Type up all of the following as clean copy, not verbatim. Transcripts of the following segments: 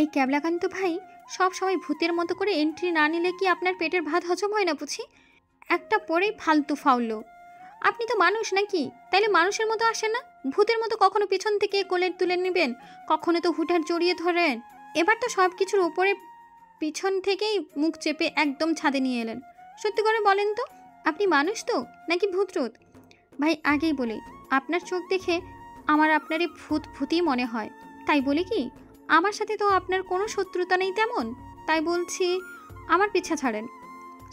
এই ক্যাবলাকান্ত ভাই সব সময় ভূতের মতো করে এন্ট্রি না নিলে কি আপনার পেটের ভাত হজম হয় না বুঝি? একটা পরেই ফালতু ফাউল। আপনি তো মানুষ নাকি? তাইলে মানুষের মতো আসে না? ভূতের মতো কখনো পিছন থেকে কোলে তুলে নেবেন, কখনো তো হুটহাট জড়িয়ে ধরেন। এবার তো সব কিছুর উপরে পিছন থেকেই মুখ চেপে একদম ছাদে নিয়ে এলেন। সত্যি করে বলেন তো, আপনি মানুষ তো নাকি ভূতরোধ? ভাই আগেই বলি, আপনার চোখ দেখে আমার আপনারই ভূত ভূতই মনে হয়। তাই বলি কি, আমার সাথে তো আপনার কোনো শত্রুতা নেই তেমন। তাই বলছি, আমার পিছা ছাড়েন।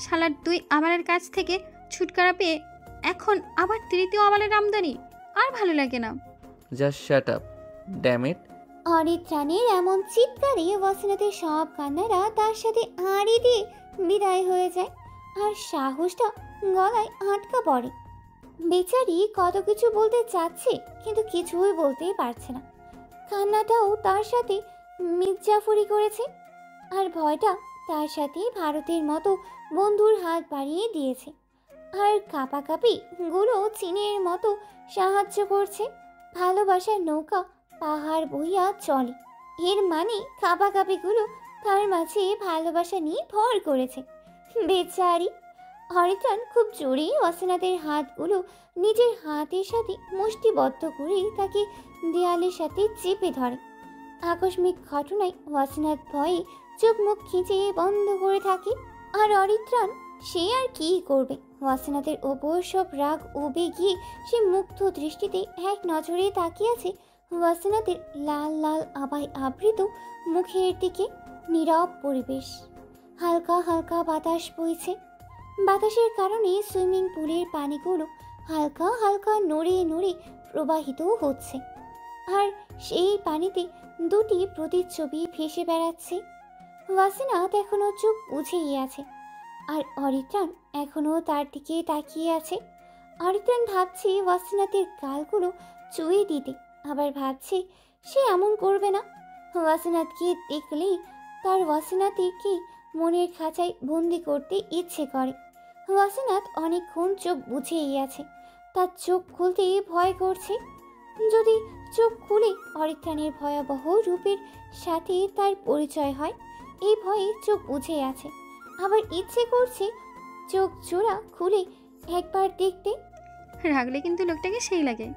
শালার দুই আবালের কাছ থেকে ছুটকারা পেয়ে এখন আবার তৃতীয় আবালের আমদানি আর ভালো লাগে না। Just shut up, damn it. অরিত্রাণের এমন চিৎকারে ওয়াসিনাতের সব কান্নারা তার সাথে আড়ি দিয়ে বিদায় হয়ে যায়, আর সাহসটা গলায় আটকা পড়ে। বেচারি কত কিছু বলতে চাচ্ছে কিন্তু কিছুই বলতেই পারছে না। কান্নাটাও তার সাথে মির্জাফরি করেছে, আর ভয়টা তার সাথে ভারতের মতো বন্ধুর হাত বাড়িয়ে দিয়েছে, আর কাঁপাকাঁপি গুলো চীনের মতো সাহায্য করছে। ভালোবাসার নৌকা পাহাড় বইয়া চলে, এর মানে কাঁপাকাঁপিগুলো তার মাঝে ভালোবাসা নিয়ে ভর করেছে। বেচারি হরিত্রাণ খুব জোরেই ওয়াসিনাথের হাতগুলো নিজের হাতের সাথে মুষ্টিবদ্ধ করে তাকে দেয়ালের সাথে চেপে ধরে। আকস্মিক ঘটনায় ওয়াসিনাথ ভয়ে চোখ মুখ খিঁচে বন্ধ করে থাকে। আর অরিত্রাণ সে আর কি করবে? ওয়াসিনাথের ওপর সব রাগ উবে গিয়ে সে মুগ্ধ দৃষ্টিতে এক নজরে তাকিয়ে আছে ওয়াসিনাথের লাল লাল আবায় আবৃত মুখের দিকে। নীরব পরিবেশ, হালকা হালকা বাতাস বইছে। বাতাসের কারণে সুইমিং পুলের পানিগুলো হালকা হালকা নড়ে নড়ে প্রবাহিত হচ্ছে, আর সেই পানিতে দুটি প্রতিচ্ছবি ভেসে বেড়াচ্ছে। ওয়াসিনাথ এখনো চোখ বুঝেই আছে, আর অরিত্রাণ এখনো তার দিকে তাকিয়ে আছে। অরিত্রাণ ভাবছে ওয়াসিনাথের গালগুলো চুয়ে দিতে, আবার ভাবছে সে এমন করবে না। ওয়াসিনাথকে দেখলেই তার ওয়াসিনাথকে মনের খাঁচায় বন্দি করতে ইচ্ছে করে। ওয়াসিনাথ অনেকক্ষণ চোখ বুঝেই আছে, তার চোখ খুলতে ভয় করছে। যদি চোখ খুলে অরিত্রাণের ভয়াবহ রূপের সাথে তার পরিচয় হয়, এই ভয়ে চোখ বুঝে আছে। আবার ইচ্ছে করছে চোখ জোড়া খুলে একবার দেখতে। রাগলে কিন্তু লোকটাকে সেই লাগে,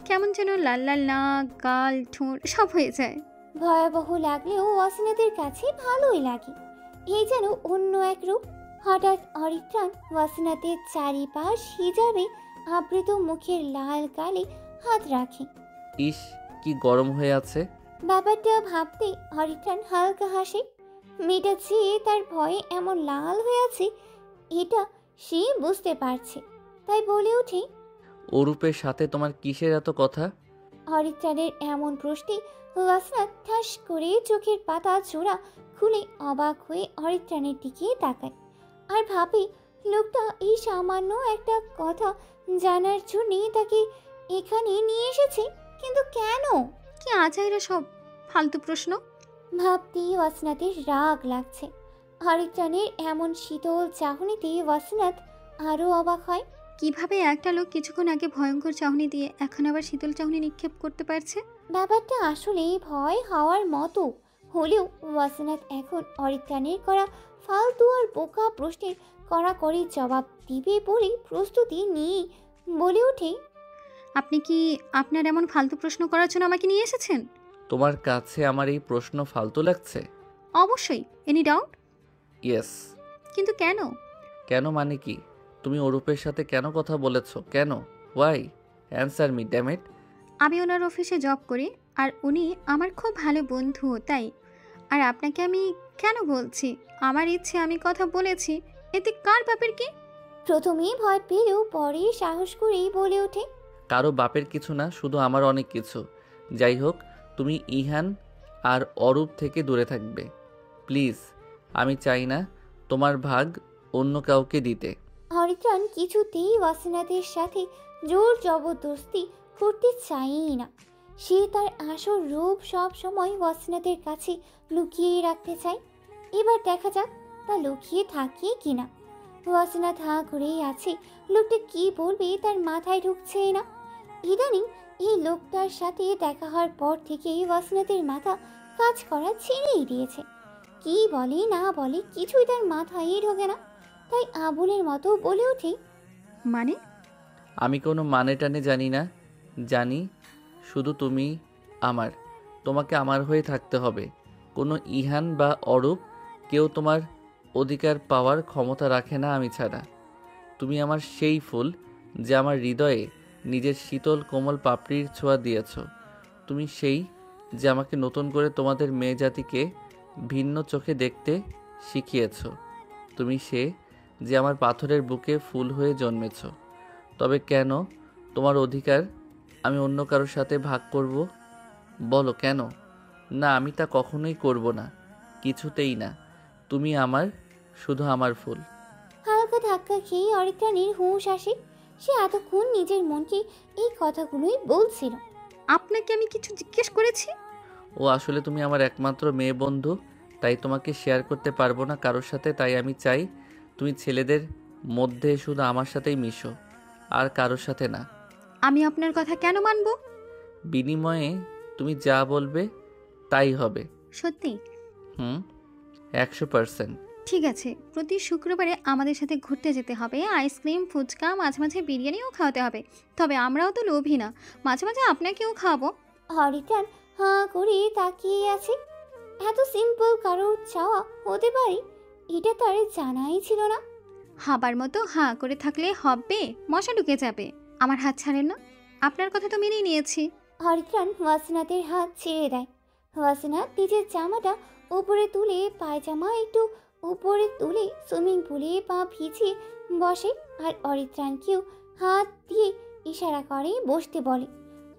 কেমন যেন লাল লাল নাক গাল ঠোঁট সব হয়ে যায়। ভয়াবহ লাগলেও ওয়াসিনাথের কাছে ভালোই লাগে, এই যেন অন্য এক রূপ। হঠাৎ অরিত্রাণ ওয়াসিনাথের চারিপাশ হিজাবে আবৃত মুখের লাল গালে হাত রাখে। ইস, কি গরম হয়ে আছে। ব্যাপারটা ভাবতে অরিত্রাণ হালকা হাসে। মেয়েটা যে তার ভয়ে এমন লাল হয়ে আছে এটা সে বুঝতে পারছে, তাই বলে ওঠে, অরূপের সাথে তোমার কিসের এত কথা? হরিত্রাণের এমন প্রশ্নে ওয়াসিনাথ ঠাস করে চোখের পাতা জোড়া খুলে অবাক হয়ে হরিত্রাণের দিকে তাকায়, আর ভাবে লোকটা এই সামান্য একটা কথা জানার জন্যে তাকে এখানে নিয়ে এসেছে, কিন্তু কেন? কি আজাইরা সব ফালতু প্রশ্ন। ভাবতেই ওয়াসিনাথের রাগ লাগছে। হরিত্রাণের এমন শীতল চাহনিতে ওয়াসিনাথ আরও অবাক হয়। কিভাবে একটা লোক কিছুক্ষণ আগে ভয়ঙ্কর চাহনি দিয়ে এখন আবার শীতল চাহনি নিক্ষেপ করতে পারছে? ব্যাপারটা আসলে ভয় হওয়ার মতো হলেও ওয়াসিনাথ এখন অরিত্রাণের করা ফালতু আর বোকা প্রশ্নের কড়াকড়ি জবাব দিবে বলে প্রস্তুতি নিয়ে বলে ওঠে, আপনি কি আপনার এমন ফালতু প্রশ্ন করার জন্য আমাকে নিয়ে এসেছেন? তোমার কাছে আমার এই প্রশ্ন ফালতু লাগছে? অবশ্যই, এনি ডাউট? ইয়েস। কিন্তু কেন? কেন মানে কি? তুমি অরূপের সাথে কেন কথা বলেছো? কেন? Why? Answer me damn it. আমি ওনার অফিসে জব করি, আর উনি আমার খুব ভালো বন্ধু, তাই। আর আপনাকে আমি কেন বলছি, আমার ইচ্ছে আমি কথা বলেছি, এতে কার বাপের কি? প্রথমে ভয় পেলেও পরে সাহস করেই বলে ওঠে, কারো বাপের কিছু না, শুধু আমার অনেক কিছু। যাই হোক, তুমি ইহান আর অরূপ থেকে দূরে থাকবে প্লিজ। আমি চাই না তোমার ভাগ অন্য কাউকে দিতে। হরিত্রাণ কিছুতেই ওয়াসিনাথের সাথে জোর জবরদস্তি করতে চায়ই না। সে তার আসল রূপ সব সময় ওয়াসিনাথের কাছে লুকিয়ে রাখতে চায়। এবার দেখা যাক তা লুকিয়ে থাকে কিনা। ওয়াসিনাথ হাঁ করেই আছে, লোকটা কি বলবে তার মাথায় ঢুকছে না। ইদানিং এই লোকটার সাথে দেখা হওয়ার পর থেকেই ওয়াসিনাথের মাথা কাজ করা ছেড়েই দিয়েছে। কি বলে না বলে কিছুই তার মাথায় ঢোকে না, তাই আবুলের মতো বলে ওঠে, মানে? আমি কোনো মানে টানে জানি না, জানি শুধু তুমি আমার, তোমাকে আমার হয়ে থাকতে হবে। কোনো ইহান বা অরূপ কেউ তোমার অধিকার পাওয়ার ক্ষমতা রাখে না আমি ছাড়া। তুমি আমার সেই ফুল যে আমার হৃদয়ে নিজের শীতল কোমল পাপড়ির ছোঁয়া দিয়েছ। তুমি সেই যে আমাকে নতুন করে তোমাদের মেয়ে জাতিকে ভিন্ন চোখে দেখতে শিখিয়েছ। তুমি সে যে আমার পাথরের বুকে ফুল হয়ে জন্মেছ। তবে কেন তোমার অধিকার আমি অন্য কারোর সাথে ভাগ করব? বলো কেন? না, আমি তা কখনোই করব না, কিছুতেই না। তুমি আমার, শুধু আমার ফুল। হালকা ধাক্কা খেয়ে অরিত্রাণীর হুঁশ আসে। সে এতক্ষণ নিজের মনকে এই কথাগুলোই বলছিল। আপনাকে আমি কিছু জিজ্ঞেস করেছি? ও আসলে তুমি আমার একমাত্র মেয়ে বন্ধু, তাই তোমাকে শেয়ার করতে পারবো না কারোর সাথে। তাই আমি চাই তুমি ছেলেদের মধ্যে শুধু আমার সাথেই মিশো, আর কারোর সাথে না। আমি আপনার কথা কেন মানব? বিনিময়ে তুমি যা বলবে তাই হবে। সত্যি? 100%। ঠিক আছে, প্রতি শুক্রবারে আমাদের সাথে ঘুরতে যেতে হবে, আইসক্রিম, ফুচকা, মাঝে মাঝে বিরিয়ানিও খাওয়াতে হবে। তবে আমরাও তো লোভী না, মাঝে মাঝে আপনাকেও খাওয়াবো। অরিত্রাণ হাঁ করে তাকিয়ে আছে। এত সিম্পল কারোর চাওয়া হতে পারে এটা তার জানাই ছিল না। হাবার মতো হাঁ করে থাকলে হবে, মশা ঢুকে যাবে। আমার হাত ছাড়েন না, আপনার কথা তো মেনেই নিয়েছি। অরিত্রাণ ওয়াসিনাথের হাত ছেড়ে দেয়। ওয়াসিনাথ নিজের জামাটা উপরে তুলে, পায়জামা একটু উপরে তুলে সুইমিং পুলে পা ভিজিয়ে বসে, আর অরিত্রাণকেও হাত দিয়ে ইশারা করে বসতে বলে।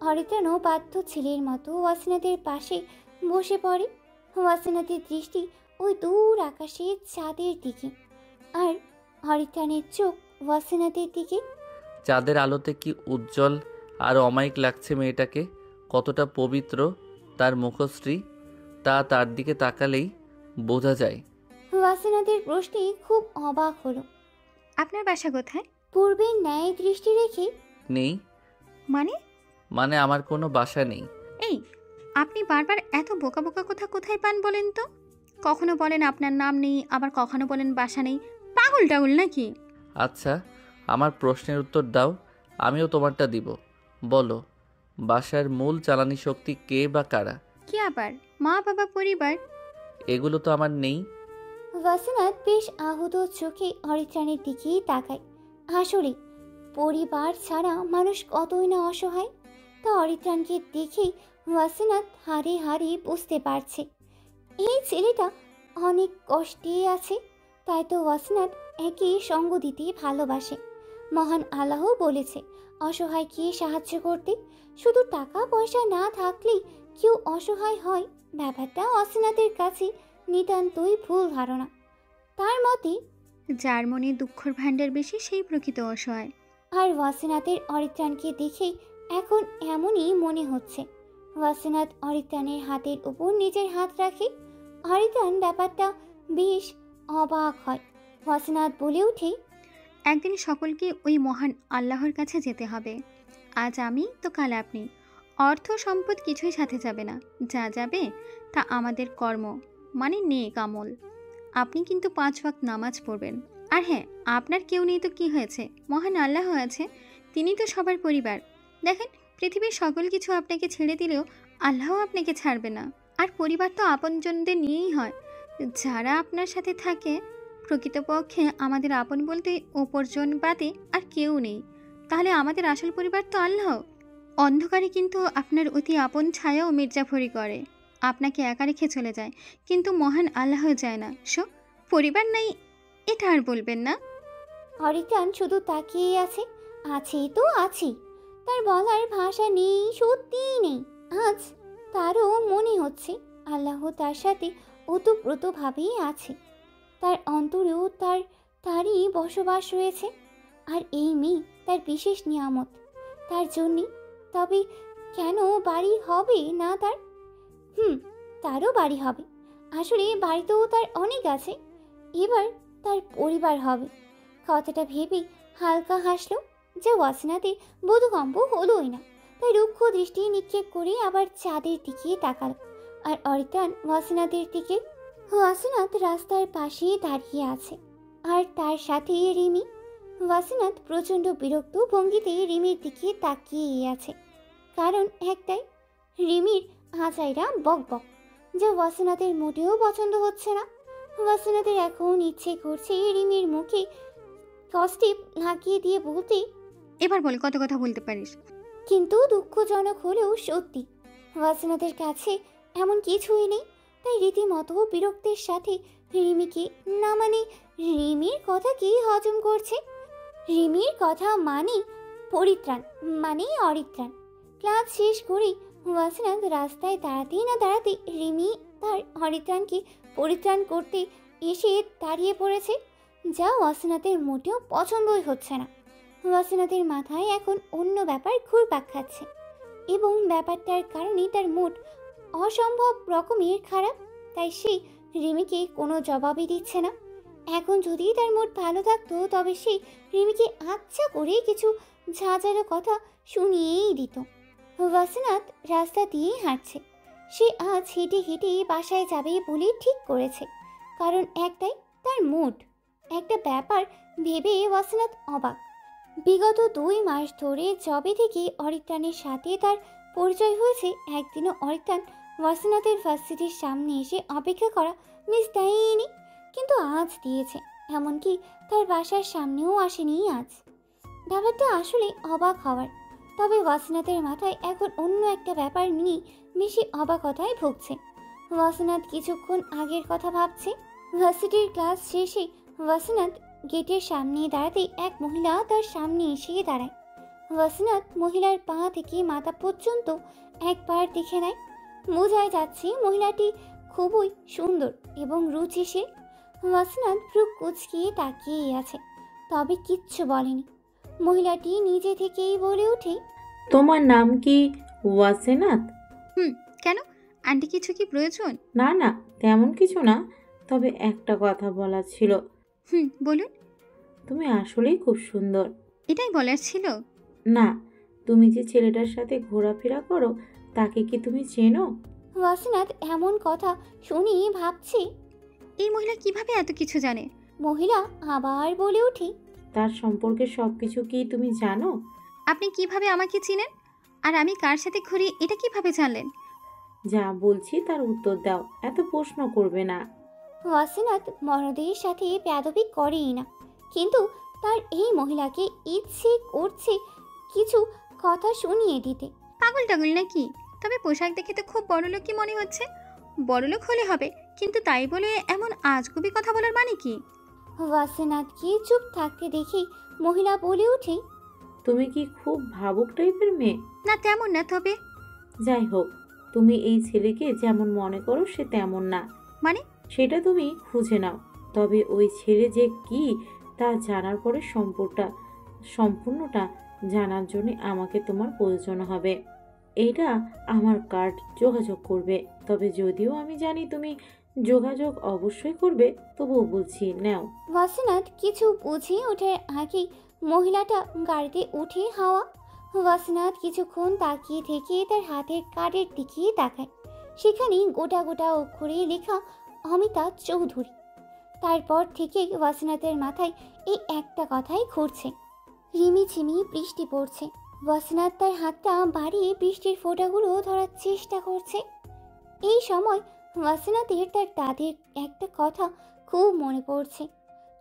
অরিত্রাণও বাধ্য ছেলের মতো ওয়াসিনাথের পাশে বসে পড়ে। ওয়াসিনাথের দৃষ্টি ওই দূর আকাশের চাঁদের দিকে, আর অরিত্রাণের চোখ ওয়াসিনাথের দিকে। চাঁদের আলোতে কি উজ্জ্বল আর অমায়িক লাগছে মেয়েটাকে, কতটা পবিত্র তার মুখশ্রী, তা তার দিকে তাকালেই বোঝা যায়। ওয়াসিনাথের প্রশ্নে খুব অবাক হলো। আপনার বাসা কোথায়? পূর্বের ন্যায় দৃষ্টি রেখে, নেই মানে? আমার কোনো বাসা নেই। এই, আপনি বারবার এত বোকা বোকা কথা কোথায় পান বলেন তো? কখনো বলেন আপনার নাম নেই, আবার কখনো বলেন বাসা নেই। পাগল টাগল নাকি? আচ্ছা, আমার প্রশ্নের উত্তর দাও, আমিও তোমারটা দিব। বলো, বাসার মূল জ্বালানি শক্তি কে বা কারা? কি আবার মা, বাবা, পরিবার? এগুলো তো আমার নেই। ওয়াসিনাথ বেশ আহত চোখে অরিত্রাণের দিকেই তাকায়। আসলে পরিবার ছাড়া মানুষ কতই না অসহায়, তা অরিত্রাণকে দেখেই ওয়াসিনাথ হাড়ে হাড়ে বুঝতে পারছে এই ছেলেটা অনেক কষ্টে আছে। তাই তো ওয়াসিনাথ একে সঙ্গ দিতে ভালোবাসে। মহান আল্লাহ বলেছে অসহায়কে সাহায্য করতে। শুধু টাকা পয়সা না থাকলেই কেউ অসহায় হয়, ব্যাপারটা ওয়াসিনাথের কাছে নিতান্তই ভুল ধারণা। তার মতে যার মনে দুঃখর ভাণ্ডার বেশি সেই প্রকৃত অসহায়। আর ওয়াসিনাথের অরিত্রাণকে দেখেই এখন এমনই মনে হচ্ছে। ওয়াসিনাথ অরিত্রাণের হাতের উপর নিজের হাত রাখে। অরিত্রাণ ব্যাপারটা বেশ অবাক হয়। ওয়াসিনাথ বলে ওঠে, একদিন সকলকে ওই মহান আল্লাহর কাছে যেতে হবে। আজ আমি তো কাল আপনি। অর্থ সম্পদ কিছুই সাথে যাবে না, যা যাবে তা আমাদের কর্ম, মানে নেক আমল। আপনি কিন্তু 5 ওয়াক্ত নামাজ পড়বেন। আর হ্যাঁ, আপনার কেউ নেই তো কি হয়েছে, মহান আল্লাহ আছে, তিনি তো সবার পরিবার। দেখেন, পৃথিবীর সকল কিছু আপনাকে ছেড়ে দিলেও আল্লাহ আপনাকে ছাড়বে না। আর পরিবার তো আপনজনদের নিয়েই হয়, যারা আপনার সাথে থাকে। প্রকৃতপক্ষে আমাদের আপন বলতে অপরজন বাদে আর কেউ নেই। তাহলে আমাদের আসল পরিবার তো আল্লাহ। অন্ধকারে কিন্তু আপনার অতি আপন ছায়াও মির্জাফরি করে, আপনাকে একা রেখে চলে যায়, কিন্তু মহান আল্লাহ যায় না। পরিবার নাই এটা আর বলবেন না। অরিত্রাণ শুধু তাকিয়ে আছে। আছে তো আছি, তার বলার ভাষা নেই, সত্যিই নেই। আজ তারও মনে হচ্ছে আল্লাহ তার সাথে ওতপ্রোতভাবেই আছে। তার অন্তরেও তারই বসবাস রয়েছে। আর এই মেয়ে তার বিশেষ নিয়ামত তার জন্যে। তবে কেন বাড়ি হবে না তার? তারও বাড়ি হবে। আসলে বাড়িতেও তার অনেক আছে, এবার তার পরিবার হবে। কথাটা ভেবে হালকা হাসলো, যে ওয়াসিনাতে বোধকম্প হলোই না। তাই রুক্ষ দৃষ্টি নিক্ষেপ করে আবার চাঁদের দিকে তাকালো। আর অরিত্রাণ ওয়াসিনাথের দিকে। ওয়াসিনাথ রাস্তার পাশেই দাঁড়িয়ে আছে, আর তার সাথে রিমি। ওয়াসিনাথ প্রচণ্ড বিরক্ত ভঙ্গিতে রিমির দিকে তাকিয়ে আছে, কারণ একটাই, রিমির আজাইরা বক বক, যা ওয়াসিনাথের মোটেও পছন্দ হচ্ছে না। ওয়াসিনাথের এখন ইচ্ছে করছে রিমির মুখে কস্টিপ লাগিয়ে দিয়ে বলতে, এবার বল কত কথা বলতে পারিস। কিন্তু দুঃখজনক হলেও সত্যি ওয়াসিনাথের কাছে এমন কিছুই নেই। তাই রীতিমতো বিরক্তির সাথে রিমিকে, না মানে রিমির কথা কি হজম করছে। রিমির কথা মানে পরিত্রাণ, মানে অরিত্রাণ। ক্লাস শেষ করে ওয়াসিনাথ রাস্তায় দাঁড়াতেই না দাঁড়াতে রিমি তার অরিত্রাণকে পরিত্রাণ করতে এসে দাঁড়িয়ে পড়েছে, যা ওয়াসিনাথের মোটেও পছন্দই হচ্ছে না। ওয়াসিনাথের মাথায় এখন অন্য ব্যাপার ঘুরপাক খাচ্ছে, এবং ব্যাপারটার কারণে তার মুড অসম্ভব রকমের খারাপ। তাই সে রিমিকে কোনো জবাবই দিচ্ছে না। এখন যদি তার মুড ভালো থাকতো তবে সে রিমিকে আচ্ছা করে কিছু ঝাঁঝালো কথা শুনিয়েই দিত। ওয়াসিনাথ রাস্তা দিয়েই হাঁটছে। সে আজ হেঁটে হেঁটে বাসায় যাবে বলে ঠিক করেছে, কারণ একটাই, তার মুড। একটা ব্যাপার ভেবে ওয়াসিনাথ অবাক। বিগত 2 মাস ধরে জবে থেকে অরিত্রাণের সাথে তার পরিচয় হয়েছে, একদিনও অরিত্রাণ ওয়াসিনাথের ভার্সিটির সামনে এসে অপেক্ষা করা মিস দেয়নি, কিন্তু আজ দিয়েছে। এমনকি তার বাসার সামনেও আসেনি আজ। ব্যাপারটা আসলে অবাক হওয়ার। তবে ওয়াসিনাথের মাথায় এখন অন্য একটা ব্যাপার নিয়ে বেশি অবাকতায় ভুগছে। ওয়াসিনাথ কিছুক্ষণ আগের কথা ভাবছে। ভার্সিটির ক্লাস শেষে ওয়াসিনাথ গেটের সামনে দাঁড়াতেই এক মহিলা তার সামনে এসে দাঁড়ায়। ওয়াসিনাথ মহিলার পা থেকে মাথা পর্যন্ত একবার দেখে নেয়। বোঝাই যাচ্ছে মহিলাটি খুবই সুন্দর এবং রুচিশীল। ওয়াসিনাথ ভ্রু কুঁচকিয়ে তাকিয়ে আছে, তবে কিচ্ছু বলেনি। মহিলাটি নিজে থেকেই বলে ওঠে, তোমার নাম কি ওয়াসিনাথ? কেন আন্টি, কিছু কি প্রয়োজন? না না, তেমন কিছু না, তবে একটা কথা বলার ছিল। বলুন। তুমি আসলেই খুব সুন্দর। এটাই বলার ছিল? না, তুমি যে ছেলেটার সাথে ঘোরাফেরা করো তাকে কি তুমি চেনো? ওয়াসিনাথ এমন কথা শুনি ভাবছে, এই মহিলা কিভাবে এত কিছু জানে? মহিলা আবার বলে ওঠে, তার সম্পর্কে সব কিছু কি তুমি জানো? আপনি কিভাবে আমাকে চিনেন? আর আমি কার সাথে ঘুরি এটা কিভাবে জানলেন? যা বলছি তার উত্তর দাও, এত প্রশ্ন করবে না। ওয়াসিনাথ মরদের সাথে বেয়াদবি করেই না, কিন্তু তার এই মহিলাকে ইচ্ছে করছে কিছু কথা শুনিয়ে দিতে। পাগল টাগল নাকি? তবে পোশাক দেখে তো খুব বড়লোকই মনে হচ্ছে। বড়লোক হলে হবে, কিন্তু তাই বলে এমন আজগুবি কথা বলার মানে কি? ওয়াসিনাথকে চুপ থাকতে দেখে মহিলা বলে ওঠে, তুমি কি খুব ভাবুক টাইপের মেয়ে? না তেমন না, তবে যাই হোক, তুমি এই ছেলেকে যেমন মনে করো সে তেমন না, মানে? সেটা তুমি খুঁজে নাও। তবে ওই ছেলে যে কি তা জানার পরে সম্পূর্ণটা জানার জন্য আমাকে তোমার প্রয়োজন হবে। এইটা আমার কার্ড, যোগাযোগ করবে। তবে যদিও আমি জানি তুমি যোগাযোগ অবশ্যই করবে, তবুও বলছি নাও। ওয়াসিনাথ কিছু বুঝে ওঠার আগেই মহিলাটা গাড়িতে উঠে হাওয়া। ওয়াসিনাথ কিছুক্ষণ তাকিয়ে থেকে তার হাতের কার্ডের দিকে তাকায়। সেখানে গোটা গোটা অক্ষরে লেখা অমিতা চৌধুরী। তারপর থেকে ওয়াসিনাথের মাথায় এই একটা কথাই ঘুরছে। রিমিঝিমি বৃষ্টি পড়ছে। ওয়াসিনাথ তার হাতটা বাড়িয়ে বৃষ্টির ফোঁটাগুলো ধরার চেষ্টা করছে। এই সময় ওয়াসিনাথের তার দাদির একটা কথা খুব মনে পড়ছে।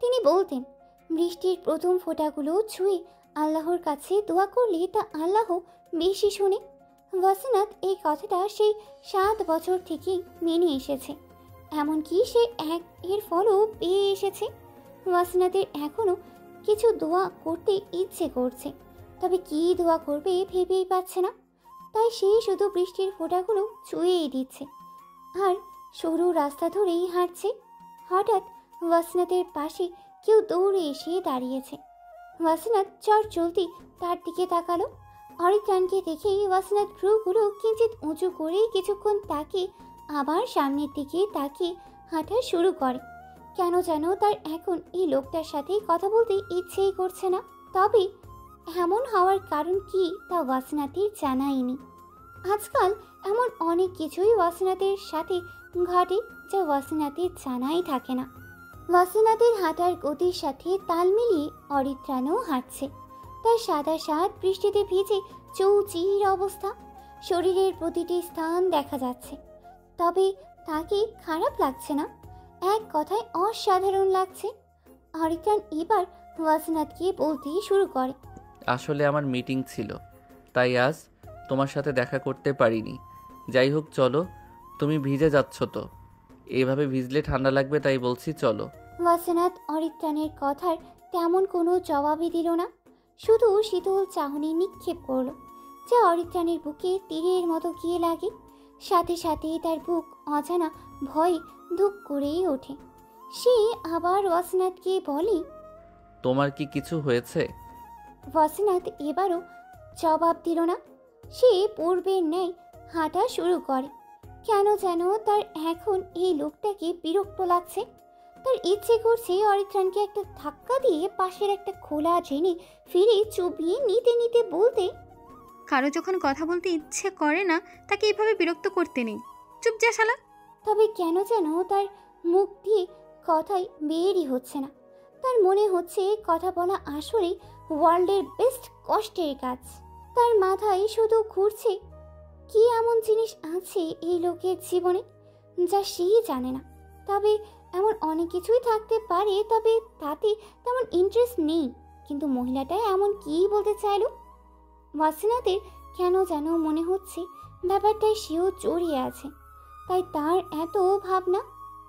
তিনি বলতেন, বৃষ্টির প্রথম ফোঁটাগুলো ছুঁয়ে আল্লাহর কাছে দোয়া করলে তা আল্লাহ বেশি শুনে। ওয়াসিনাথ এই কথাটা সেই 7 বছর থেকেই মেনে এসেছে, এমনকি সে এর ফলও পেয়ে এসেছে। ওয়াসিনাথের এখনও কিছু দোয়া করতে ইচ্ছে করছে, তবে কী দোয়া করবে ভেবেই পাচ্ছে না। তাই সে শুধু বৃষ্টির ফোঁটাগুলো ছুঁয়েই দিচ্ছে আর সরু রাস্তা ধরেই হাঁটছে। হঠাৎ ওয়াসিনাথের পাশে কেউ দৌড়ে এসে দাঁড়িয়েছে। ওয়াসিনাথ চট চলতি তার দিকে তাকালো। অরিত্রাণকে দেখেই ওয়াসিনাথ ভ্রুগুলো কিঞ্চিত উঁচু করে কিছুক্ষণ তাকিয়ে আবার সামনের দিকে তাকিয়ে হাঁটা শুরু করে। কেন যেন তার এখন এই লোকটার সাথে কথা বলতে ইচ্ছেই করছে না। তবে এমন হওয়ার কারণ কি তা ওয়াসিনাথের জানাইনি। আজকাল এমন অনেক কিছুই ওয়াসিনাতের সাথে ঘটে যা ওয়াসিনাতের জানাই থাকে না। ওয়াসিনাতের হাঁটার গতির সাথে তাল মিলিয়ে অরিত্রাণও হাঁটছে। তার সাদা শার্ট বৃষ্টিতে ভিজে চৌচির অবস্থা, শরীরের প্রতিটি স্থান দেখা যাচ্ছে। তবে তাকে খারাপ লাগছে না, এক কথায় অসাধারণ লাগছে। অরিত্রাণ এবার ওয়াসিনাতকে বলতে শুরু করে, আসলে আমার মিটিং ছিল, তাই আজ তোমার সাথে দেখা করতে পারিনি। যাই হোক চলো, তুমি ভিজে যাচ্ছ তো, এভাবে ভিজলে ঠান্ডা লাগবে, তাই বলছি চলো। ওয়াসিনাত অরিত্রাণের কথার তেমন কোনো জবাবই দিল না, শুধু শীতল চাহনি নিক্ষেপ করল, যা অরিত্রাণের বুকে তীরের মতো গিয়ে লাগে। সাথে সাথে তার বুক অজানা ভয়ে ধুক করেই ওঠে। সে আবার ওয়াসিনাতকে বলে, তোমার কি কিছু হয়েছে? ওয়াসিনাত এবারও জবাব দিল না। সে পূর্বের ন্যায় হাঁটা শুরু করে। কেন যেন তার এখন এই লোকটাকে বিরক্ত লাগছে। তার ইচ্ছে করছে অরিত্রাণকে একটা ধাক্কা দিয়ে পাশের একটা খোলা ড্রেনে ফিরে চুপিয়ে নিতে নিতে বলতে, কারো যখন কথা বলতে ইচ্ছে করে না তাকে এইভাবে বিরক্ত করতে নেই, চুপ যা শালা। তবে কেন যেন তার মুখ দিয়ে কথাই বেরই হচ্ছে না। তার মনে হচ্ছে কথা বলা আসলে ওয়ার্ল্ডের বেস্ট কষ্টের কাজ। তার মাথায় শুধু ঘুরছে কি এমন জিনিস আছে এই লোকের জীবনে যা সেই জানে না। তবে এমন অনেক কিছুই থাকতে পারে, তবে তাতে তেমন ইন্টারেস্ট নেই। কিন্তু মহিলাটা এমন কী বলতে চাইল? ওয়াসিনাতের কেন যেন মনে হচ্ছে ব্যাপারটায় সেও জড়িয়ে আছে, তাই তার এত ভাবনা।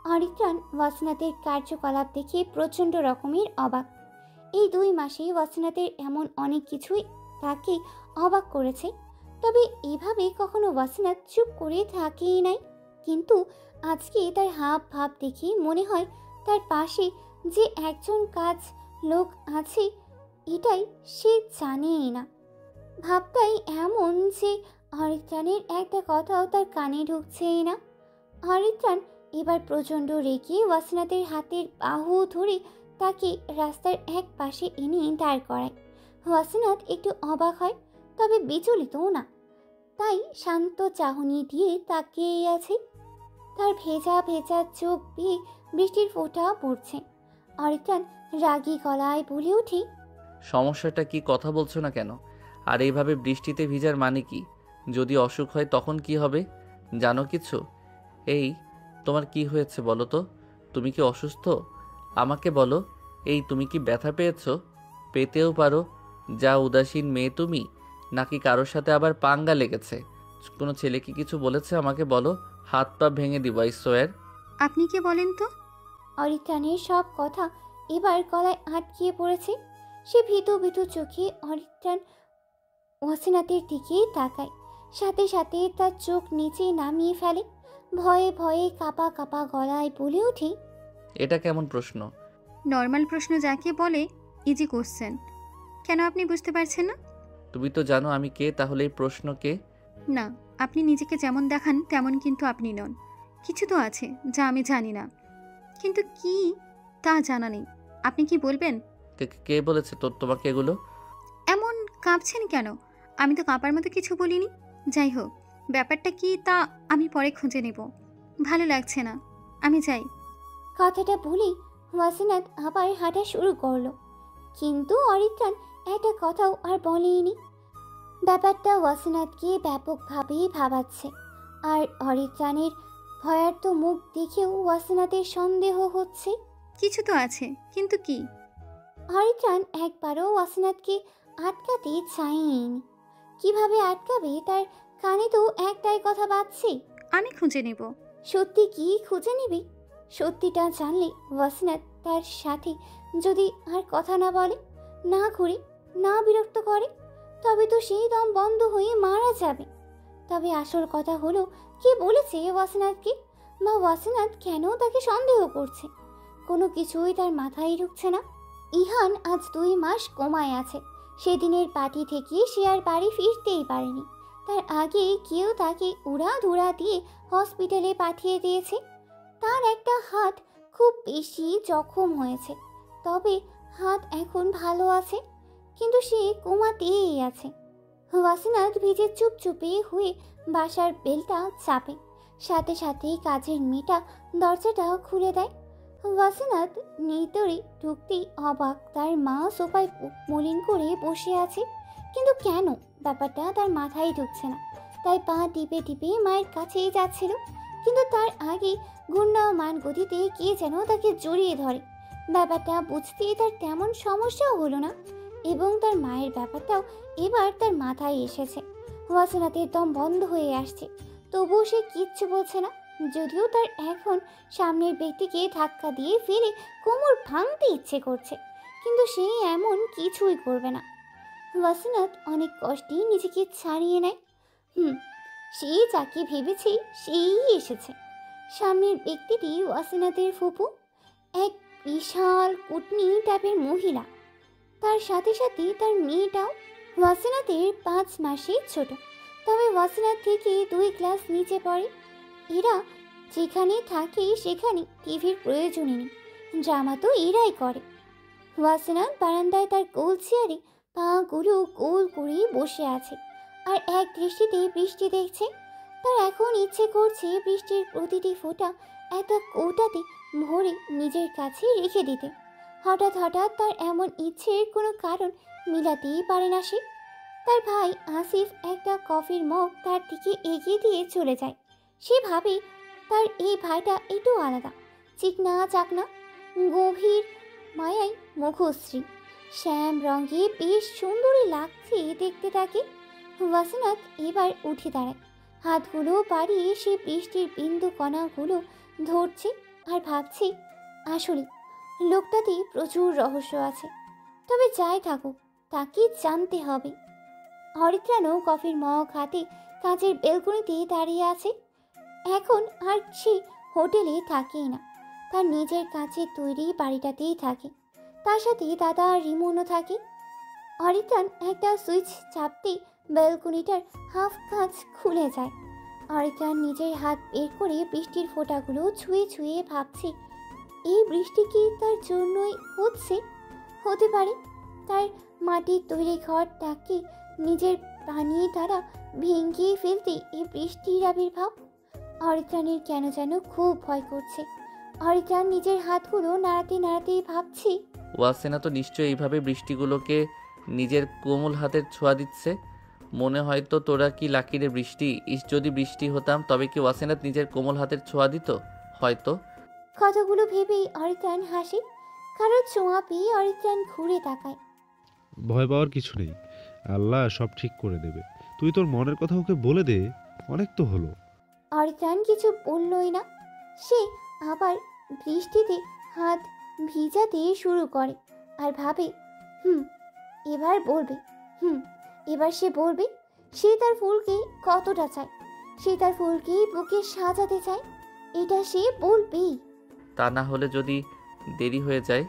অরিত্রাণ ওয়াসিনাতের কার্যকলাপ দেখে প্রচণ্ড রকমের অবাক। এই 2 মাসে ওয়াসিনাতের এমন অনেক কিছুই তাকে অবাক করেছে। তবে এভাবে কখনো ওয়াসিনাত চুপ করে থাকেই নাই। কিন্তু আজকে তার হাব ভাব দেখে মনে হয় তার পাশে যে একজন কাজ লোক আছে এটাই সে জানেই না। ভাবটাই এমন যে অরিত্রাণের একটা কথাও তার কানে ঢুকছেই না। অরিত্রাণ এবার প্রচণ্ড রেগে ওয়াসিনাতের হাতের বাহু ধরে তাকে রাস্তার এক পাশে এনে দাঁড় করায়। ওয়াসিনাত একটু অবাক হয়, তবে বিচলিতও না। তাই শান্ত চাহনি দিয়ে তাকিয়ে আছে। তার ভেজা ভেজা চোখ বেয়ে বৃষ্টির ফোঁটা পড়ছে। অরিত্রাণ রাগী গলায় বলে ওঠে, সমস্যাটা কি, কথা বলছো না কেন? আর এইভাবে বৃষ্টিতে ভিজার মানে কি? যদি অসুখ হয় তখন কি হবে? জানো কিছু? এই তোমার কি হয়েছে বলো তো? তুমি কি অসুস্থ? আমাকে বলো। এই তুমি কি ব্যথা পেয়েছো? পেতেও পারো। যা উদাসীন মেয়ে তুমি, নাকি কারোর সাথে আবার পাঙ্গা লেগেছে? কোনো ছেলে কি কিছু বলেছে আমাকে বলো, হাত পা ভেঙে দিব, আই সোয়ার। আপনি কি বলেন তো? অরিত্রাণের সব কথা এবার গলায় আটকিয়ে পড়েছে। সে ভীতু ভীতু চোখে অরিত্রাণ ওয়াসিনাতের দিকেই তাকায়। সাথে সাথে তার চোখ নিচে নামিয়ে ফেলে। ভয়ে ভয়ে কাঁপা কাঁপা গলায় বলে ওঠে, এটা কেমন প্রশ্ন? নর্মাল প্রশ্ন যাকে বলে, ইজি কোশ্চেন। কেন আপনি বুঝতে পারছেন না? তুমি তো জানো আমি কে, তাহলে এই প্রশ্ন কে? না, আপনি নিজেকে যেমন দেখান তেমন কিন্তু আপনি নন। কিছু তো আছে যা আমি জানি না, কিন্তু কি তা জানা নেই। আপনি কি বলবেন? কে বলেছে তোমাকে এগুলো? এমন কাঁপছেন কেন? আমি তো কাঁপার মতো কিছু বলিনি। যাই হোক, ব্যাপারটা কি তা আমি পরে খুঁজে নেব। ভালো লাগছে না, আমি যাই। কথাটা বলেই ওয়াসিনাত আবার হাঁটা শুরু করলো। কিন্তু অরিত্রাণ একটা কথাও আর বলেনি। ব্যাপারটা ওয়াসিনাতকে ব্যাপকভাবে ভাবাচ্ছে। আর অরিত্রাণের ভয়ার্ত মুখ দেখেও ওয়াসিনাতের সন্দেহ হচ্ছে। কিছু তো আছে, কিন্তু কি? অরিত্রাণ একবারও ওয়াসিনাতকে আটকাতে চায়নি। কিভাবে আটকাবে? তার কানে তো একটাই কথা বাজছে, আমি খুঁজে নেব। সত্যি কি খুঁজে নেবে? সত্যিটা জানলে ওয়াসিনাত তার সাথে যদি আর কথা না বলে, না ঘুরে, না বিরক্ত করে, তবে তো সেই দম বন্ধ হয়ে মারা যাবে। তবে আসল কথা হলো, কে বলেছে ওয়াসিনাতকে, বা ওয়াসিনাত কেন তাকে সন্দেহ করছে? কোনো কিছুই তার মাথায় ঢুকছে না। ইহান আজ 2 মাস কোমায় আছে। সেদিনের পার্টি থেকে সে আর বাড়ি ফিরতেই পারেনি। তার আগে কেউ তাকে উড়াধুরা দিয়ে হসপিটালে পাঠিয়ে দিয়েছে। তার একটা হাত খুব বেশি জখম হয়েছে, তবে হাত এখন ভালো আছে, কিন্তু সে কোমাতেই আছে। ওয়াসিনাত ভিজে চুপচুপে হয়ে বাসার বেলটা চাপে, সাথে সাথে কাজের মেয়েটা দরজাটা খুলে দেয়। ওয়াসিনাত নিতরে ঢুকতেই অবাক, তার মা সোফায় মলিন করে বসে আছে, কিন্তু কেন ব্যাপারটা তার মাথায় ঢুকছে না। তাই পা টিপে টিপে মায়ের কাছেই যাচ্ছিল, কিন্তু তার আগে ঘূর্ণায়মান গতিতে কে যেন তাকে জড়িয়ে ধরে। ব্যাপারটা বুঝতে তার তেমন সমস্যাও হলো না, এবং তার মায়ের ব্যাপারটাও এবার তার মাথায় এসেছে। ওয়াসিনাতের দম বন্ধ হয়ে আসছে, তবুও সে কিচ্ছু বলছে না, যদিও তার এখন সামনের ব্যক্তিকে ধাক্কা দিয়ে ফেলে কোমর ভাঙতে ইচ্ছে করছে, কিন্তু সে এমন কিছুই করবে না। ওয়াসিনাত অনেক কষ্টে নিজেকে ছাড়িয়ে নেয়। সে যাকে ভেবেছে সেই এসেছে। সামনের ব্যক্তিটি ওয়াসিনাতের ফুপু, এক বিশাল কুটনি টাইপের মহিলা। তার সাথে সাথে তার মেয়েটাও ওয়াসিনাতের 5 মাসের ছোট, তবে ওয়াসিনাত থেকে 2 ক্লাস নিচে পড়ে। এরা যেখানে থাকে সেখানে টিভির প্রয়োজনই নেই, ড্রামা তো এরাই করে। ওয়াসিনাত বারান্দায় তার গোল চেয়ারে পাগুলো গোল করে বসে আছে আর এক দৃষ্টিতে বৃষ্টি দেখছে। তার এখন ইচ্ছে করছে বৃষ্টির প্রতিটি ফোঁটা একটা কৌটাতে ভরে নিজের কাছে রেখে দিতে। হঠাৎ হঠাৎ তার এমন ইচ্ছের কোনো কারণ মিলাতেই পারে না সে। তার ভাই আসিফ একটা কফির মগ তার দিকে এগিয়ে দিয়ে চলে যায়। সে ভাবে তার এই ভাইটা একটু আলাদা, চিকনা চাকনা, গভীর মায়াই মুখশ্রী, শ্যাম রঙে বেশ সুন্দরী লাগছে দেখতে তাকে। ওয়াসিনাত এবার উঠে দাঁড়ায়, হাতগুলো বাড়িয়ে সে বৃষ্টির বিন্দু কণাগুলো ধরছে আর ভাবছে, আসলে লোকটাতে প্রচুর রহস্য আছে, তবে যাই থাকুক তাকে জানতে হবে। হরিত্রাণও কফির মগ হাতে কাজের বেলকনিতে দাঁড়িয়ে আছে। এখন আর সে হোটেলে থাকেই না, তার নিজের কাজের তৈরি বাড়িটাতেই থাকে। তার সাথে দাদা আর রিমনও থাকে। হরিত্রাণ একটা সুইচ চাপতেই বেলকনিটার হাফ কাজ খুলে যায়। হরিত্রাণ নিজের হাত বের করে বৃষ্টির ফোঁটাগুলো ছুঁয়ে ছুঁয়ে ভাবছে, এই বৃষ্টি কি তার জন্যই হচ্ছে? হতে পারে তার মাটির তৈরি ঘরটাকে নিজের পানির দ্বারা ভেঙে ফেলতে এই বৃষ্টির আবির্ভাব। হরিত্রাণের কেন যেন খুব ভয় করছে। হরিত্রাণ নিজের হাতগুলো নাড়াতে নাড়াতেই ভাবছে, ওয়াসিনা তো নিশ্চয়ই এইভাবে বৃষ্টিগুলোকে নিজের কোমল হাতের ছোঁয়া দিচ্ছে। মনে হয়তো তোরা কি লাকিরে বৃষ্টি, যদি বৃষ্টি হতাম তবে কি ওয়াসিনাত নিজের কোমল হাতের ছোঁয়া দিত? হয়তো। কথাগুলো ভেবেই হরিত্রাণ হাসে। কারো ছোঁয়া পেয়ে হরিত্রাণ ঘুরে তাকায়। ভয় পাওয়ার কিছু নেই, আল্লাহ সব ঠিক করে দেবে। তুই তোর মনের কথা ওকে বলে দে, অনেক তো হলো। হরিত্রাণ কিছু বললই না। সে আবার বৃষ্টিতে হাত ভিজাতে শুরু করে আর ভাবে, এবার বলবে, এবার সে বলবে। সে তার ফুলকে কতটা চায়, সে তার ফুলকে বুকে সাজাতে চায়, এটা সে বলবেই। তা না হলে যদি দেরি হয়ে যায়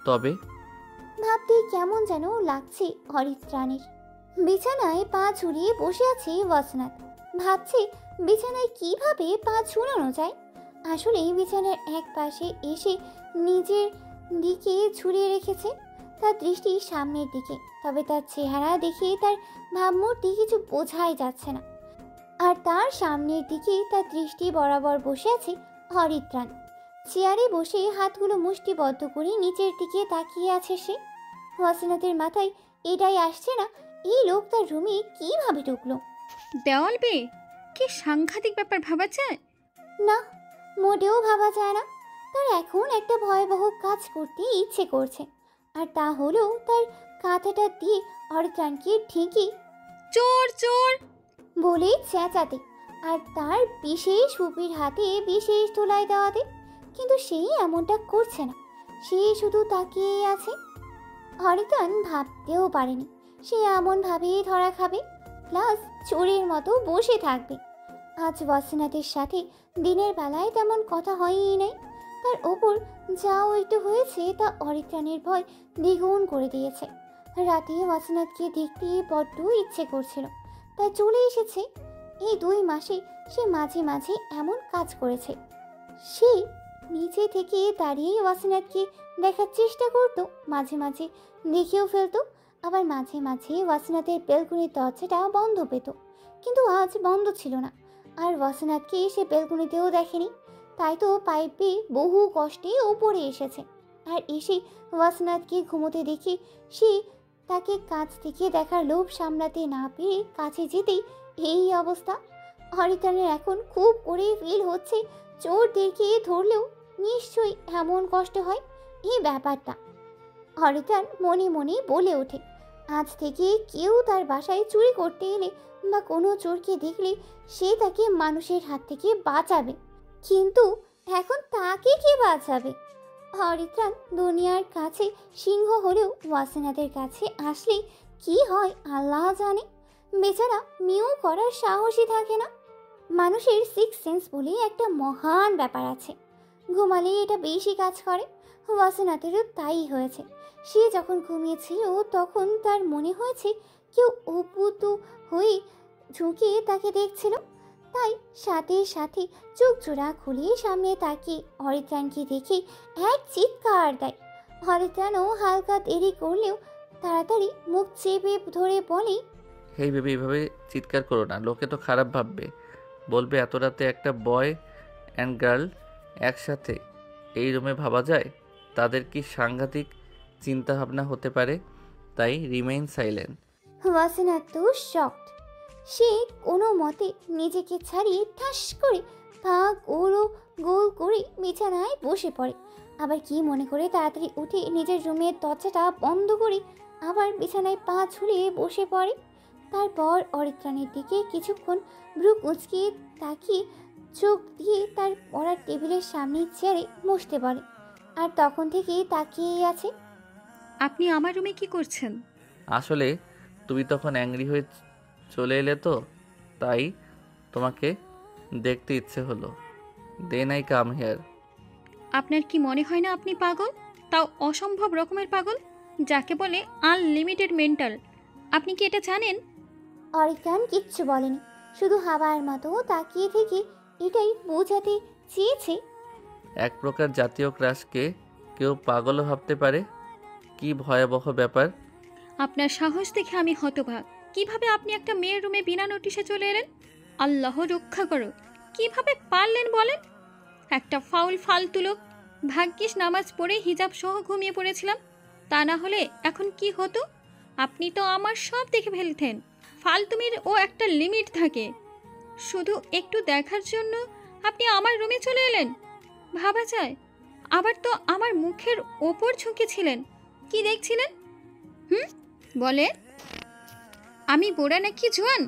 তবে? ভাবতে কেমন যেন লাগছে হরিত্রাণের। বিছানায় পা ঝুলিয়ে বসে আছে ওয়াসিনাত। ভাবছে বিছানায় কিভাবে পা ঝুলানো যায়। আসলে বিছানার এক পাশে এসে নিজের দিকে ঝুলিয়ে রেখেছে, তার দৃষ্টি সামনের দিকে, তবে তার চেহারা দেখে তার ভাবমূর্তি কিছু বোঝাই যাচ্ছে না। আর তার সামনের দিকে তার দৃষ্টি বরাবর বসে আছে হরিত্রাণ। চেয়ারে বসে হাতগুলো মুষ্টিবদ্ধ করে নিচের দিকে তাকিয়ে আছে সে। ওয়াসিনাতের মাথায় এটাই আসছে না, এই লোক তার রুমে কিভাবে ঢুকলো। দেওয়াল বেয়ে কি সাংঘাতিক ব্যাপার ভাবা যায়? না, মোটেও ভাবা যায় না। তার এখন একটা ভয়াবহ কাজ করতে ইচ্ছে করছে, আর তা হলো তার কাঁথাটা দিয়ে হরিত্রাণকে ঠিকই চোর চোর বলে চেঁচাতে, আর তার বিশেষ ফুপির হাতে বিশেষ তোলাই দেওয়াতে। কিন্তু সেই এমনটা করছে না, সে শুধু তাকিয়ে আছে। হরিত্রাণ ভাবতেও পারেনি সে এমনভাবে ধরা খাবে, প্লাস চোরের মতো বসে থাকবে। আজ ওয়াসিনাতের সাথে দিনের বেলায় তেমন কথা হয়ই নাই, তার ওপর যাও একটু হয়েছে তা হরিত্রাণের ভয় দ্বিগুণ করে দিয়েছে। রাতে ওয়াসিনাতকে দেখতে বড্ড ইচ্ছে করছিল, তাই চলে এসেছে। এই 2 মাসে সে মাঝে মাঝে এমন কাজ করেছে। সে নিচে থেকে দাঁড়িয়ে ওয়াসিনাতকে দেখার চেষ্টা করতো, মাঝে মাঝে দেখেও ফেলতো, আবার মাঝে মাঝে ওয়াসিনাতের বেলকুনির দরজাটা বন্ধ পেত, কিন্তু আজ বন্ধ ছিল না। আর ওয়াসিনাতকে সে বেলকুনিতেও দেখেনি, তাই তো পাইপ বেয়ে বহু কষ্টে ওপরে এসেছে। আর এসে ওয়াসিনাতকে ঘুমোতে দেখে সে তাকে কাছ থেকে দেখার লোভ সামলাতে না পেরে কাছে যেতেই এই অবস্থা। অরিত্রাণের এখন খুব করে ফিল হচ্ছে চোরদেরকে ধরলেও নিশ্চয়ই এমন কষ্ট হয় এই ব্যাপারটা। অরিত্রাণ মনে মনে বলে ওঠে, আজ থেকে কেউ তার বাসায় চুরি করতে এলে বা কোনো চোরকে দেখলে সে তাকে মানুষের হাত থেকে বাঁচাবে, কিন্তু এখন তাকে কে বাঁচাবে? অরিত্রাণ দুনিয়ার কাছে সিংহ হলেও ওয়াসিনাদের কাছে আসলে কি হয় আল্লাহ জানে। বেচারা মিউ করার সাহসই থাকে না। মানুষের সিক্স সেন্স বলে একটা মহান ব্যাপার আছে, ঘুমালে এটা বেশি কাজ করে। ওয়াসিনাতেরও তাই হয়েছে। সে যখন ঘুমিয়েছিল তখন তার মনে হয়েছে কেউ অপুত হয়ে ঝুঁকে তাকে দেখছিল, তাই সাথে সাথে চোখ জোড়া খুলে সামনে তাকে অরিত্রাণকে দেখে এক চিৎকার দেয়। অরিত্রাণও হালকা দেরি করলেও তাড়াতাড়ি মুখ চেপে ধরে বলে, হেই বেবি, এভাবে চিৎকার করো না, লোকে তো খারাপ ভাববে। বলবে এত রাতে একটা বয় অ্যান্ড গার্ল একসাথে এই রুমে ভাবা যায়? তাদের কি সাংঘাতিক চিন্তাভাবনা হতে পারে। তাই রিমেইন সাইলেন্ট। ওয়াসিনা তো শকড। সে কোনো মতে নিজেকে ছাড়িয়ে ঠাস করে পা গোল করে বিছানায় বসে পড়ে। আবার কি মনে করে তাড়াতাড়ি উঠে নিজের রুমের দরজাটা বন্ধ করে আবার বিছানায় পা ঝুলিয়ে বসে পড়ে। তারপর অরিত্রাণের দিকে কিছুক্ষণ ভ্রু কুঁচকিয়ে তাকিয়ে চোখ দিয়ে তার পড়ার টেবিলের সামনে চেয়ারে বসতে পারে। আর তখন থেকে তাকিয়ে আছে। আপনি আমার রুমে কি করছেন? আসলে তুমি তখন অ্যাংরি হয়ে চলে এলে তো, তাই তোমাকে দেখতে ইচ্ছে হলো। Then I come here. আপনার কি মনে হয় না আপনি পাগল? তাও অসম্ভব রকমের পাগল, যাকে বলে আনলিমিটেড মেন্টাল। আপনি কি এটা জানেন? অরিত্রাণ কিচ্ছু বলেনি, শুধু হাওয়ার মতো তাকিয়ে থেকে এটাই বোঝাতে চেয়েছে। এক প্রকার জাতীয় ক্রাশকে কেউ পাগলও ভাবতে পারে। কি ভয়াবহ ব্যাপার। আপনার সাহস দেখে আমি হতবাক। কিভাবে আপনি একটা মেয়ের রুমে বিনা নোটিশে চলে এলেন? আল্লাহ রক্ষা করো, কিভাবে পারলেন বলেন? একটা ফালতু লোক। ভাগ্যিস নামাজ পড়ে হিজাব সহ ঘুমিয়ে পড়েছিলাম, তা না হলে এখন কি হতো? আপনি তো আমার সব দেখে ফেলতেন। ফালতুমির ও একটা লিমিট থাকে। শুধু একটু দেখার জন্য আপনি আমার রুমে চলে এলেন, ভাবা যায়? আবার তো আমার মুখের ওপর ঝুঁকেছিলেন। কি দেখছিলেন? বলে আমি বুড়া নাকি জোয়ান?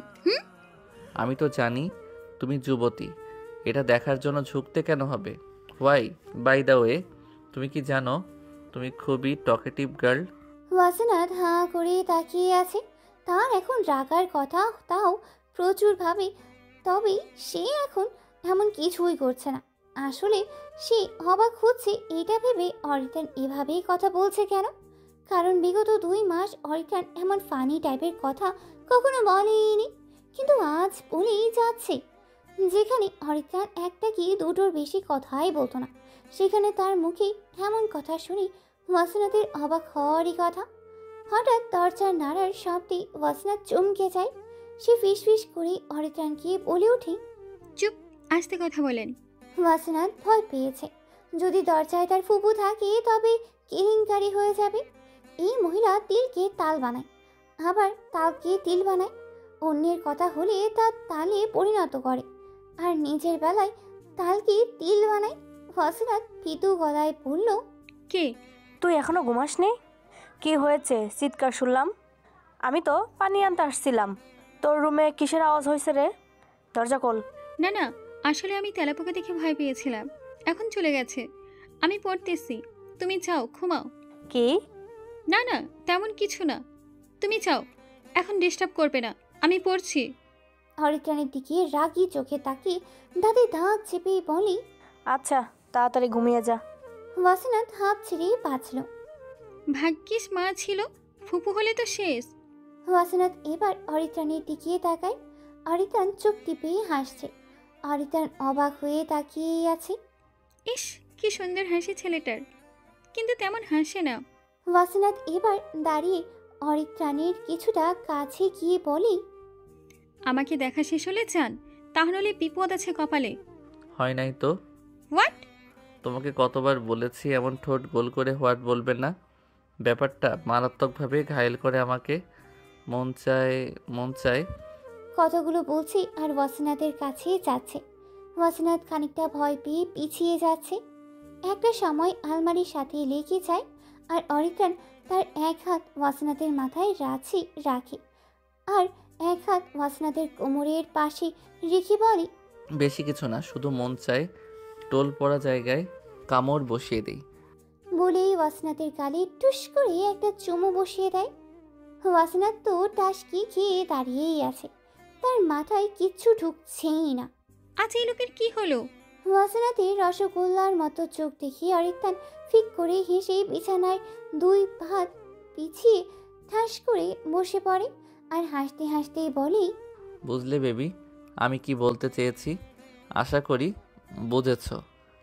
আমি তো জানি তুমি যুবতী, এটা দেখার জন্য ঝুঁকতে কেন হবে? ওয়াই বাই দ্য ওয়ে, তুমি কি জানো তুমি খুবই টকেটিভ গার্ল? ওয়াসিনাথ হাঁ করে তাকিয়ে আছে। তার এখন রাগার কথা, তাও প্রচুর ভাবে। তবে সে এখন এমন কিছুই করছে না। আসলে সে অবাক হচ্ছে এটা ভেবে অরিত্রাণ এভাবেই কথা বলছে কেন। কারণ বিগত 2 মাস অরিত্রাণ এমন ফানি টাইপের কথা কখনো বলেনি, কিন্তু আজ বলেই যাচ্ছে। যেখানে অরিত্রাণ একটা কি দুটোর বেশি কথাই বলতো না, সেখানে তার মুখে এমন কথা শুনে ওয়াসিনাথের অবাক হওয়ারই কথা। হঠাৎ দরজার নাড়ার শব্দে ওয়াসিনাথ চমকে যায়। সে ফিসফিস করে অরিত্রাণকে বলে ওঠে, চুপ, আস্তে কথা বলেন। ওয়াসিনাথ ভয় পেয়েছে। যদি দরজায় তার ফুপু থাকে তবে কেলেঙ্কারি হয়ে যাবে। এই মহিলা তিলকে তাল বানায়, আবার তালকে তিল বানায়। অন্যের কথা হলে তা তালে পরিণত করে, আর নিজের বেলায় তালকে তিল বানায়। ওয়াসিনাথ ভীতু গলায় বলল, কে? তুই এখনো ঘুমাসনি? কি হয়েছে? চিৎকার শুনলাম। আমি তো পানি আনতে আসছিলাম। তোর রুমে কিসের আওয়াজ হয়েছে রে? দরজা খোল। না না, আসলে আমি তেলাপোকা দেখে ভয় পেয়েছিলাম, এখন চলে গেছে। আমি পড়তেছি, তুমি যাও ঘুমাও। কি? না না, তেমন কিছু না, তুমি যাও, এখন ডিস্টার্ব করবে না, আমি পড়ছি। অরিত্রাণের দিকে রাগী চোখে তাকিয়ে দাঁতে দাঁত চেপে বলে, আচ্ছা, তাড়াতাড়ি ঘুমিয়ে যা। ওয়াসিনাথ হাত ছেড়ে বাঁচল। ভাগ্যিস মা ছিল, ফুপু হলে তো শেষ। ওয়াসিনাথ এবার অরিত্রাণের দিকে তাকায়। অরিত্রাণ চোখ টিপে হাসছে। অরিত্রাণ অবাক হয়ে তাকিয়ে আছে। ইস, কি সুন্দর হাসি ছেলেটার, কিন্তু তেমন হাসে না। ওয়াসিনাথ এবার দাঁড়িয়ে অরিত্রাণীর কিছুটা কাছে গিয়ে বলে, আমাকে দেখা শেষ হলে চান, তাহলে বিপদ আছে কপালে। হয় নাই তো? হোয়াট? তোমাকে কতবার বলেছি এমন ঠোঁট গোল করে হোয়াট বলবে না। ব্যাপারটা মারাত্মকভাবে ঘায়েল করে আমাকে। মন চায়, মন চায়। কথাগুলো বলছে আর ওয়াসিনাথের কাছে যাচ্ছে। ওয়াসিনাথ খানিকটা ভয় পেয়ে পিছিয়ে যাচ্ছে। একটা সময় আলমারির সাথে লেগে যায় আর অরিত্রাণ তার এক হাত ওয়াসিনাথের মাথায় রাখে আর এক হাত ওয়াসিনাথের কোমরের পাশে রেখে বলে, বেশি কিছু না, শুধু মন চায় টোল পড়া জায়গায় কামড় বসিয়ে দিই। বলেই ওয়াসিনাথের গালে টুস করে একটা চুমু বসিয়ে দেয়। ওয়াসিনাথ তো টাসকি খেয়ে দাঁড়িয়েই আছে, তার মাথায় কিচ্ছু ঢুকছেই না। আজ এই লোকের কি হলো? ওয়াসিনাথের রসগোল্লার মতো চোখ দেখে অরিত্রাণ ফিক করে হেসে বিছানায় দুই হাত পিছিয়ে ঠাস করে বসে পড়ে আর হাসতে হাসতেই বলে, বুঝলে বেবি আমি কি বলতে চেয়েছি? আশা করি বুঝেছ।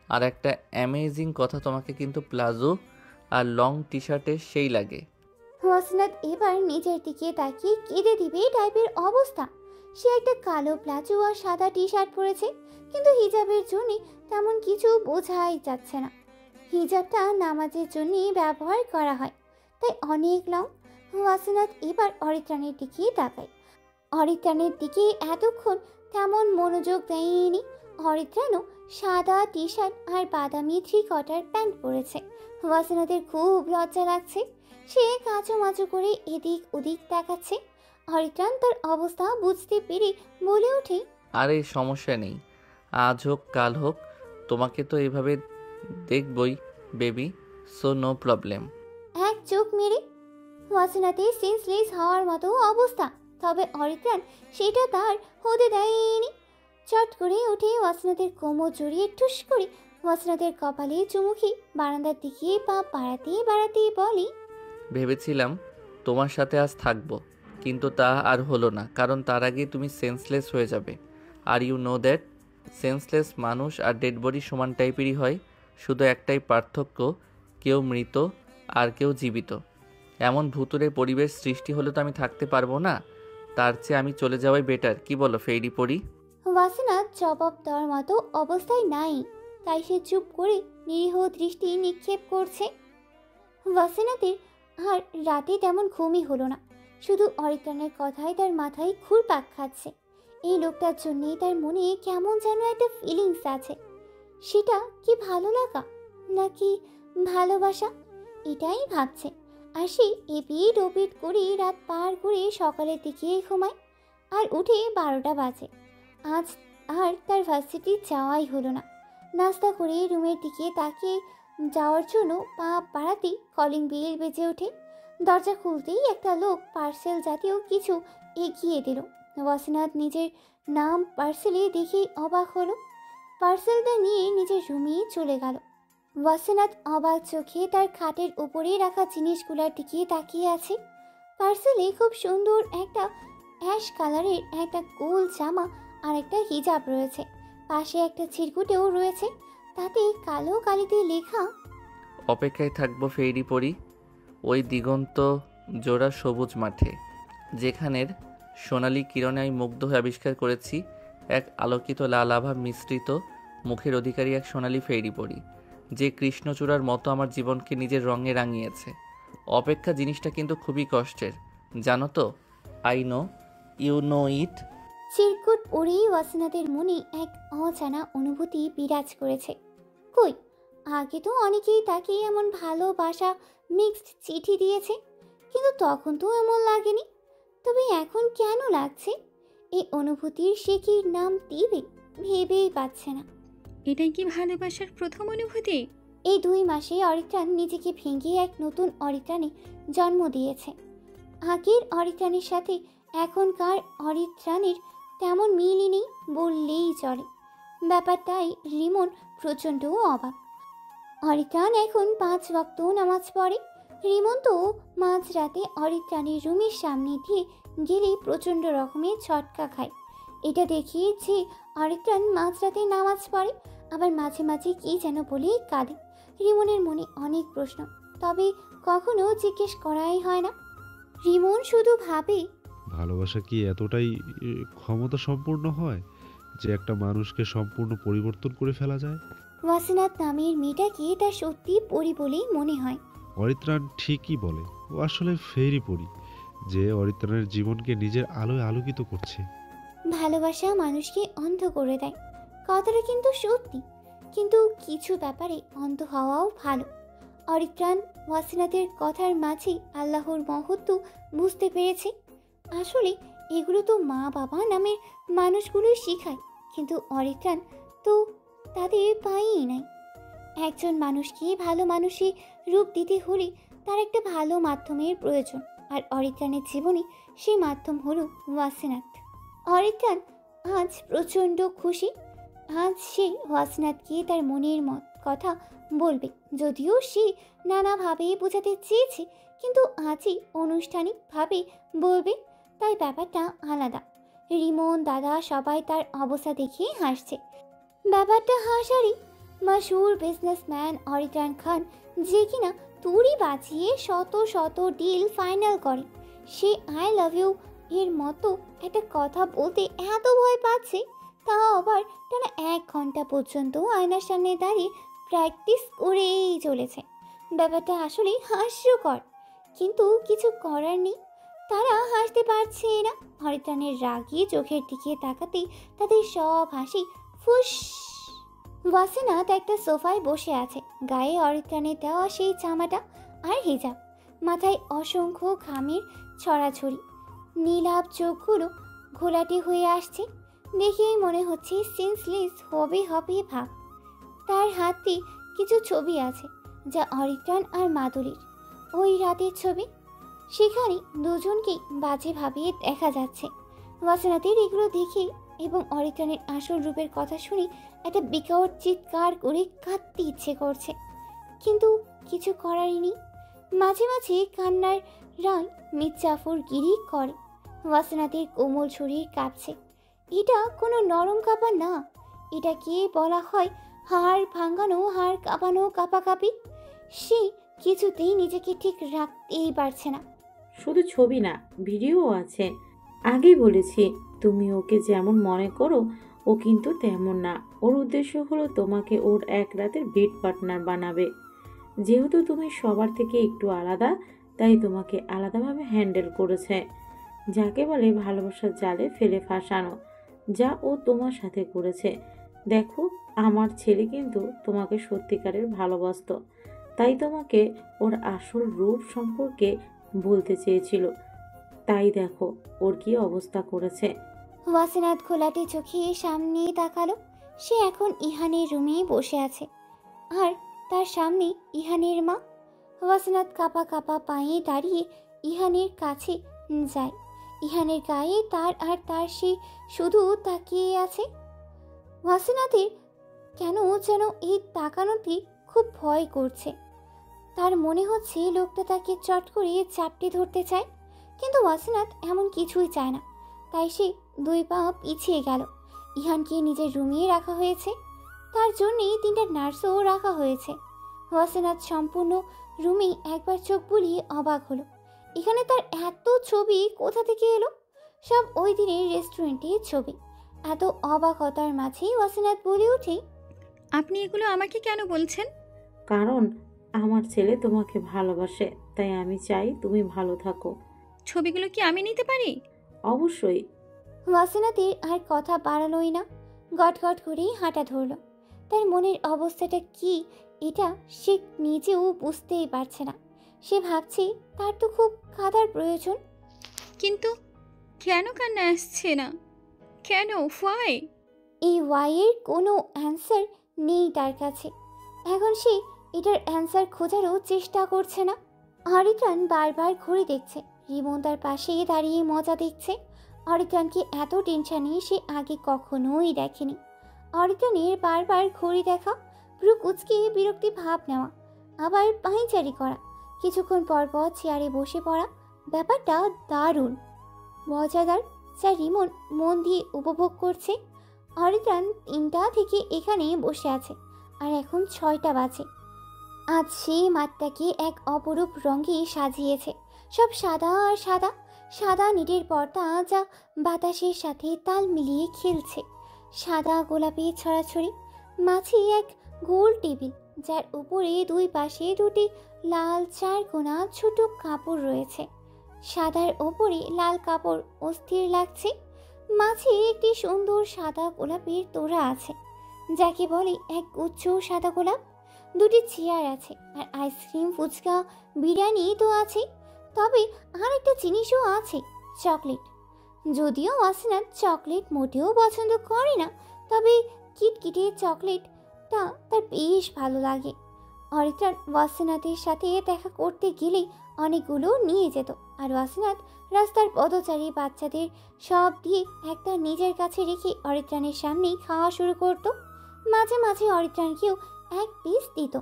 আর একটা অ্যামেজিং কথা, তোমাকে কিন্তু প্লাজো আর লং টি শার্টে সেই লাগে। ওয়াসিনাথ এবার নিজের দিকে তাকিয়ে কেঁদে দিবে টাইপের অবস্থা। সে একটা কালো প্লাজো আর সাদা টি শার্ট পরেছে, কিন্তু হিজাবের জন্য তেমন কিছু বোঝাই যাচ্ছে না। হিজাবটা নামাজের জন্য ব্যবহার করা হয়, তাই অনেক লং। ওয়াসিনাথ এবার অরিত্রাণের দিকে তাকায়। অরিত্রাণের দিকে এতক্ষণ তেমন মনোযোগ দেয়নি। অরিত্রাণও সাদা টি শার্ট আর বাদামি থ্রি-কোয়ার্টার প্যান্ট পরেছে। ওয়াসিনাথের খুব লজ্জা লাগছে। সে কাঁচুমাচু করে এদিক ওদিক দেখাচ্ছে। অরিত্রাণ তার অবস্থা বুঝতে পেরে বলে ওঠে, আরে সমস্যা নেই, আজ হোক কাল হোক তোমাকে তো এভাবে দেখবই বেবি, সো নো প্রবলেম। এক চোখ মেরে ওয়াসিনাথের সেন্সলেস হওয়ার মতো অবস্থা, তবে অরিত্রাণ সেটা তার হতে দেয়নি। চট করে উঠে ওয়াসিনাথের কোমর জড়িয়ে টুস করে ওয়াসিনাথের কপালে চুমুখি বারান্দার দিকে পা বাড়াতে বাড়াতে বলে, ভেবেছিলাম তোমার সাথে আজ থাকবো, কিন্তু তা আর হলো না, কারণ তার আগে তুমি সেন্সলেস হয়ে যাবে। Are you know that senseless মানুষ আর ডেড বডি সমান টাইপেরই হয়, শুধু একটাই পার্থক্য, কেউ মৃত আর কেউ জীবিত। এমন ভুতুরে পরিবেশ সৃষ্টি হলে তো আমি থাকতে পারবো না, তার চেয়ে আমি চলে যাওয়াই বেটার। কি বলো ফেইরি পরি? ওয়াসিনাথ জবাব দেওয়ার মতো অবস্থায় নাই, তাই সে চুপ করে নিরীহ দৃষ্টি নিক্ষেপ করছে। ওয়াসিনাথের আর রাতে তেমন ঘুমই হলো না, শুধু অরিত্রাণের কথাই তার মাথায় ঘুরপাক খাচ্ছে। এই লোকটার জন্যেই তার মনে কেমন যেন একটা ফিলিংস আছে। সেটা কি ভালো লাগা নাকি ভালোবাসা, এটাই ভাবছে। আর সে এপিট ওপিট করে রাত পার করে সকালের দিকে ঘুমায় আর উঠে 12টা বাজে। আজ আর তার ভার্সিটি যাওয়াই হলো না। নাস্তা করে রুমের দিকে তাকিয়ে যাওয়ার জন্য পা বাড়াতেই কলিং বেল বেজে ওঠে। দরজা খুলতেই একটা লোক পার্সেল জাতীয় কিছু এগিয়ে দিল। ওয়াসিনাথ নিজের নাম পার্সেলে দেখেই অবাক হলো। পার্সেলটা নিয়ে নিজের রুমে চলে গেল। ওয়াসিনাথ অবাক চোখে তার খাটের উপরে রাখা জিনিসগুলোর দিকে তাকিয়ে আছে। পার্সেলে খুব সুন্দর একটা অ্যাশ কালারের একটা গোল জামা আর একটা হিজাব রয়েছে। পাশে একটা চিরকুটেও রয়েছে, তাতে কালো কালিতে লেখা, অপেক্ষায় থাকবো ফেইরি পরি, ওই দিগন্ত জোড়া সবুজ মাঠে, যেখানের সোনালি কিরণে আমি মুগ্ধ হয়ে আবিষ্কার করেছি এক আলোকিত লাল আভা মিশ্রিত মুখের অধিকারী এক সোনালি ফেইরি পরি, যে কৃষ্ণচূড়ার মতো আমার জীবনকে নিজের রঙে রাঙিয়েছে। অপেক্ষা জিনিসটা কিন্তু খুবই কষ্টের, জানো তো? আই নো, ইউ নো ইট। চিরকুট পরেই ওয়াসিনাথের মনে এক অজানা অনুভূতি বিরাজ করেছে। কই, আগে তো অনেকেই তাকে এমন ভালোবাসা মিক্সড চিঠি দিয়েছে, কিন্তু তখন তো এমন লাগেনি। তবে এখন কেন লাগছে? এই অনুভূতির সে কি নাম দিবে ভেবেই পাচ্ছে না। এটাই কি ভালোবাসার প্রথম অনুভূতি? এই 2 মাসে অরিত্রাণ নিজেকে ভেঙে এক নতুন অরিত্রাণে জন্ম দিয়েছে। আগের অরিত্রাণের সাথে এখনকার অরিত্রাণের তেমন মিলই নেই বললেই চলে। ব্যাপারটাই রিমন প্রচণ্ড অবাক। অরিত্রাণ এখন 5 ওয়াক্ত নামাজ পড়ে। রিমন তো মাঝরাতে অরিত্রাণের রুমের সামনে দিয়ে গেলে প্রচণ্ড রকমের ছটকা খায়। এটা দেখে যে অরিত্রাণ মাঝরাতে নামাজ পড়ে, আবার মাঝে মাঝে কী যেন বলে কাঁদে। রিমনের মনে অনেক প্রশ্ন, তবে কখনো জিজ্ঞেস করাই হয় না। রিমন শুধু ভাবে, ভালোবাসা কি এতটাই ক্ষমতা সম্পূর্ণ হয় যে একটা মানুষকে সম্পূর্ণ পরিবর্তন করে ফেলা যায়? ওয়াসিনাত নামের মেয়েটাকে তার সত্যি পরি বলেই মনে হয়। অরিত্রাণ ঠিকই বলে, ও আসলে ফেরি পরি যে অরিত্রাণের জীবনকে নিজের আলোয় আলোকিত করছে। ভালোবাসা মানুষকে অন্ধ করে দেয়, কথাটা কিন্তু সত্যি। কিন্তু কিছু ব্যাপারে অন্ধ হওয়াও ভালো। অরিত্রাণ ওয়াসিনাতের কথার মাঝেই আল্লাহর মহত্ব বুঝতে পেরেছে। আসলে এগুলো তো মা বাবা নামের মানুষগুলোই শেখায়, কিন্তু অরিত্রাণ তো তাদের পায়ই নাই। একজন মানুষকে ভালো মানুষে রূপ দিতে হলে তার একটা ভালো মাধ্যমের প্রয়োজন, আর অরিত্রাণের জীবনে সেই মাধ্যম হলো ওয়াসিনাত। অরিত্রাণ আজ প্রচণ্ড খুশি। আজ সে ওয়াসিনাতকে তার মনের কথা বলবে, যদিও সে নানাভাবে বোঝাতে চেয়েছে, কিন্তু আজই আনুষ্ঠানিকভাবে বলবে, তাই ব্যাপারটা আলাদা। রিমন, দাদা সবাই তার অবস্থা দেখে হাসছে। ব্যাপারটা হাসারই। মশহুর বিজনেসম্যান অরিত্রাণ খান, যে কিনা তুড়ি বাজিয়ে শত শত ডিল ফাইনাল করে, সে আই লাভ ইউ এর মতো একটা কথা বলতে এত ভয় পাচ্ছে, তাও আবার টানা 1 ঘন্টা পর্যন্ত আয়নার সামনে দাঁড়িয়ে প্র্যাকটিস করেই চলেছে। ব্যাপারটা আসলে হাস্যকর, কিন্তু কিছু করার নেই। তারা হাসতে পারছে না। অরিত্রাণের রাগী চোখের দিকে তাকাতেই তাদের সব হাসি ফুস। ওয়াসিনাত একটা সোফায় বসে আছে, গায়ে অরিত্রাণের দেওয়া সেই জামাটা আর হিজাব, মাথায় অসংখ্য ঘামের ছড়াছড়ি, নীলাভ চোখগুলো ঘোলাটে হয়ে আসছে। দেখেই মনে হচ্ছে সেন্সলেস হবে হবে ভাব। তার হাতে কিছু ছবি আছে, যা অরিত্রাণ আর মাদুলির ওই রাতের ছবি। সেখানে দুজনকেই বাজেভাবে দেখা যাচ্ছে। ওয়াসিনাতের এগুলো দেখে এবং অরিত্রাণের আসল রূপের কথা শুনে একটা বিকট চিৎকার করে কাঁদতে ইচ্ছে করছে, কিন্তু কিছু করারই নেই। মাঝে মাঝে কান্নার রায় মির্জাফর গিরি করে। ওয়াসিনাতের কোমল শরীর কাঁপছে। এটা কোনো নরম কাঁপা না, এটাকে বলা হয় হাড় ভাঙানো, হাড় কাঁপানো কাঁপাকাঁপি। সে কিছুতেই নিজেকে ঠিক রাখতেই পারছে না। শুধু ছবি না, ভিডিও আছে। আগেই বলেছি, তুমি ওকে যেমন মনে করো ও কিন্তু তেমন না। ওর উদ্দেশ্য হলো তোমাকে ওর এক রাতের বেড পার্টনার বানাবে। যেহেতু তুমি সবার থেকে একটু আলাদা, তাই তোমাকে আলাদাভাবে হ্যান্ডেল করেছে। যাকে বলে ভালোবাসার জালে ফেলে ফাঁসানো, যা ও তোমার সাথে করেছে। দেখো, আমার ছেলে কিন্তু তোমাকে সত্যিকারের ভালোবাসতো, তাই তোমাকে ওর আসল রূপ সম্পর্কে বলতে চেয়েছিল। তাই দেখো ওর কি অবস্থা করেছে। ওয়াসিনাত ঘোলাটে চোখে সামনে তাকালো। সে এখন ইহানের রুমে বসে আছে, আর তার সামনে ইহানের মা। ওয়াসিনাত কাঁপা কাঁপা পায়ে দাঁড়িয়ে ইহানের কাছে যায়। ইহানের গায়ে তার আর তার সে শুধু তাকিয়ে আছে। ওয়াসিনাতের কেন যেন এই তাকানোতে খুব ভয় করছে। তার মনে হচ্ছে লোকটা তাকে চট করে চাপটে ধরতে চায়, কিন্তু ওয়াসিনাত এমন কিছুই চায় না। তাই সে 2 পা পিছিয়ে গেল। ইহানকে নিজের রুমে রাখা হয়েছে, তার জন্যেই 3টা নার্সও রাখা হয়েছে। ওয়াসিনাত সম্পূর্ণ রুমে একবার চোখ বুলিয়ে অবাক হলো। এখানে তার এত ছবি কোথা থেকে এলো? সব ওই দিনের রেস্টুরেন্টের ছবি। এত অবাকতার মাঝেই ওয়াসিনাত বলে ওঠে, আপনি এগুলো আমাকে কেন বলছেন? কারণ আমার ছেলে তোমাকে ভালোবাসে, তাই আমি চাই তুমি ভালো থাকো। ছবিগুলো কি আমি নিতে পারি? অবশ্যই। ওয়াসিনাতের আর কথা বাড়ালোই না, গটগট করেই হাঁটা ধরল। তার মনের অবস্থাটা কি এটা সে নিজেও বুঝতেই পারছে না। সে ভাবছে তার তো খুব কাঁদার প্রয়োজন। কিন্তু কেন কান্না আসছে না? কেন? হোয়াই? এই ওয়াইয়ের কোনো অ্যান্সার নেই তার কাছে। এখন সে এটার অ্যান্সার খোঁজারও চেষ্টা করছে না। অরিত্রাণ বারবার ঘুরে দেখছে। রিমন তার পাশে দাঁড়িয়ে মজা দেখছে। অরিত্রাণকে এত টেনশনে সে আগে কখনোই দেখেনি। অরিত্রাণের বারবার ঘড়ি দেখা, ভ্রু কুচকে বিরক্তি ভাব নেওয়া, আবার পায়চারি করা, কিছুক্ষণ পর পর চেয়ারে বসে পড়া, ব্যাপারটা দারুণ মজাদার, যা রিমন মন দিয়ে উপভোগ করছে। অরিত্রাণ 3টা থেকে এখানে বসে আছে, আর এখন 6টা বাজে। আজ সেই মাঠটাকে এক অপরূপ রঙে সাজিয়েছে। সব সাদা আর সাদা, সাদা নেটের পর্দা যা বাতাসের সাথে তাল মিলিয়ে খেলছে। সাদা গোলাপি ছড়াছড়ি, মাঝে এক গোল টেবিল যার উপরে দুই পাশে দুটি লাল চারকোনা ছোট কাপড় রয়েছে। সাদার ওপরে লাল কাপড় অস্থির লাগছে। মাঝে একটি সুন্দর সাদা গোলাপের তোড়া আছে, যাকে বলে এক গুচ্ছ সাদা গোলাপ। দুটি চেয়ার আছে, আর আইসক্রিম, ফুচকা, বিরিয়ানি তো আছে, তবে আর একটা জিনিসও আছে, চকলেট। যদিও ওয়াসিনাত চকলেট মোটেও পছন্দ করে না, তবে কিটকিটে চকলেটটা তার বেশ ভালো লাগে। অরিত্রার ওয়াসিনাতের সাথে দেখা করতে গেলেই অনেকগুলো নিয়ে যেত, আর ওয়াসিনাত রাস্তার পদচারী বাচ্চাদের সব দিয়ে একটা নিজের কাছে রেখে অরিত্রানের সামনেই খাওয়া শুরু করত। মাঝে মাঝে অরিত্রানকেও এক পিস দিত।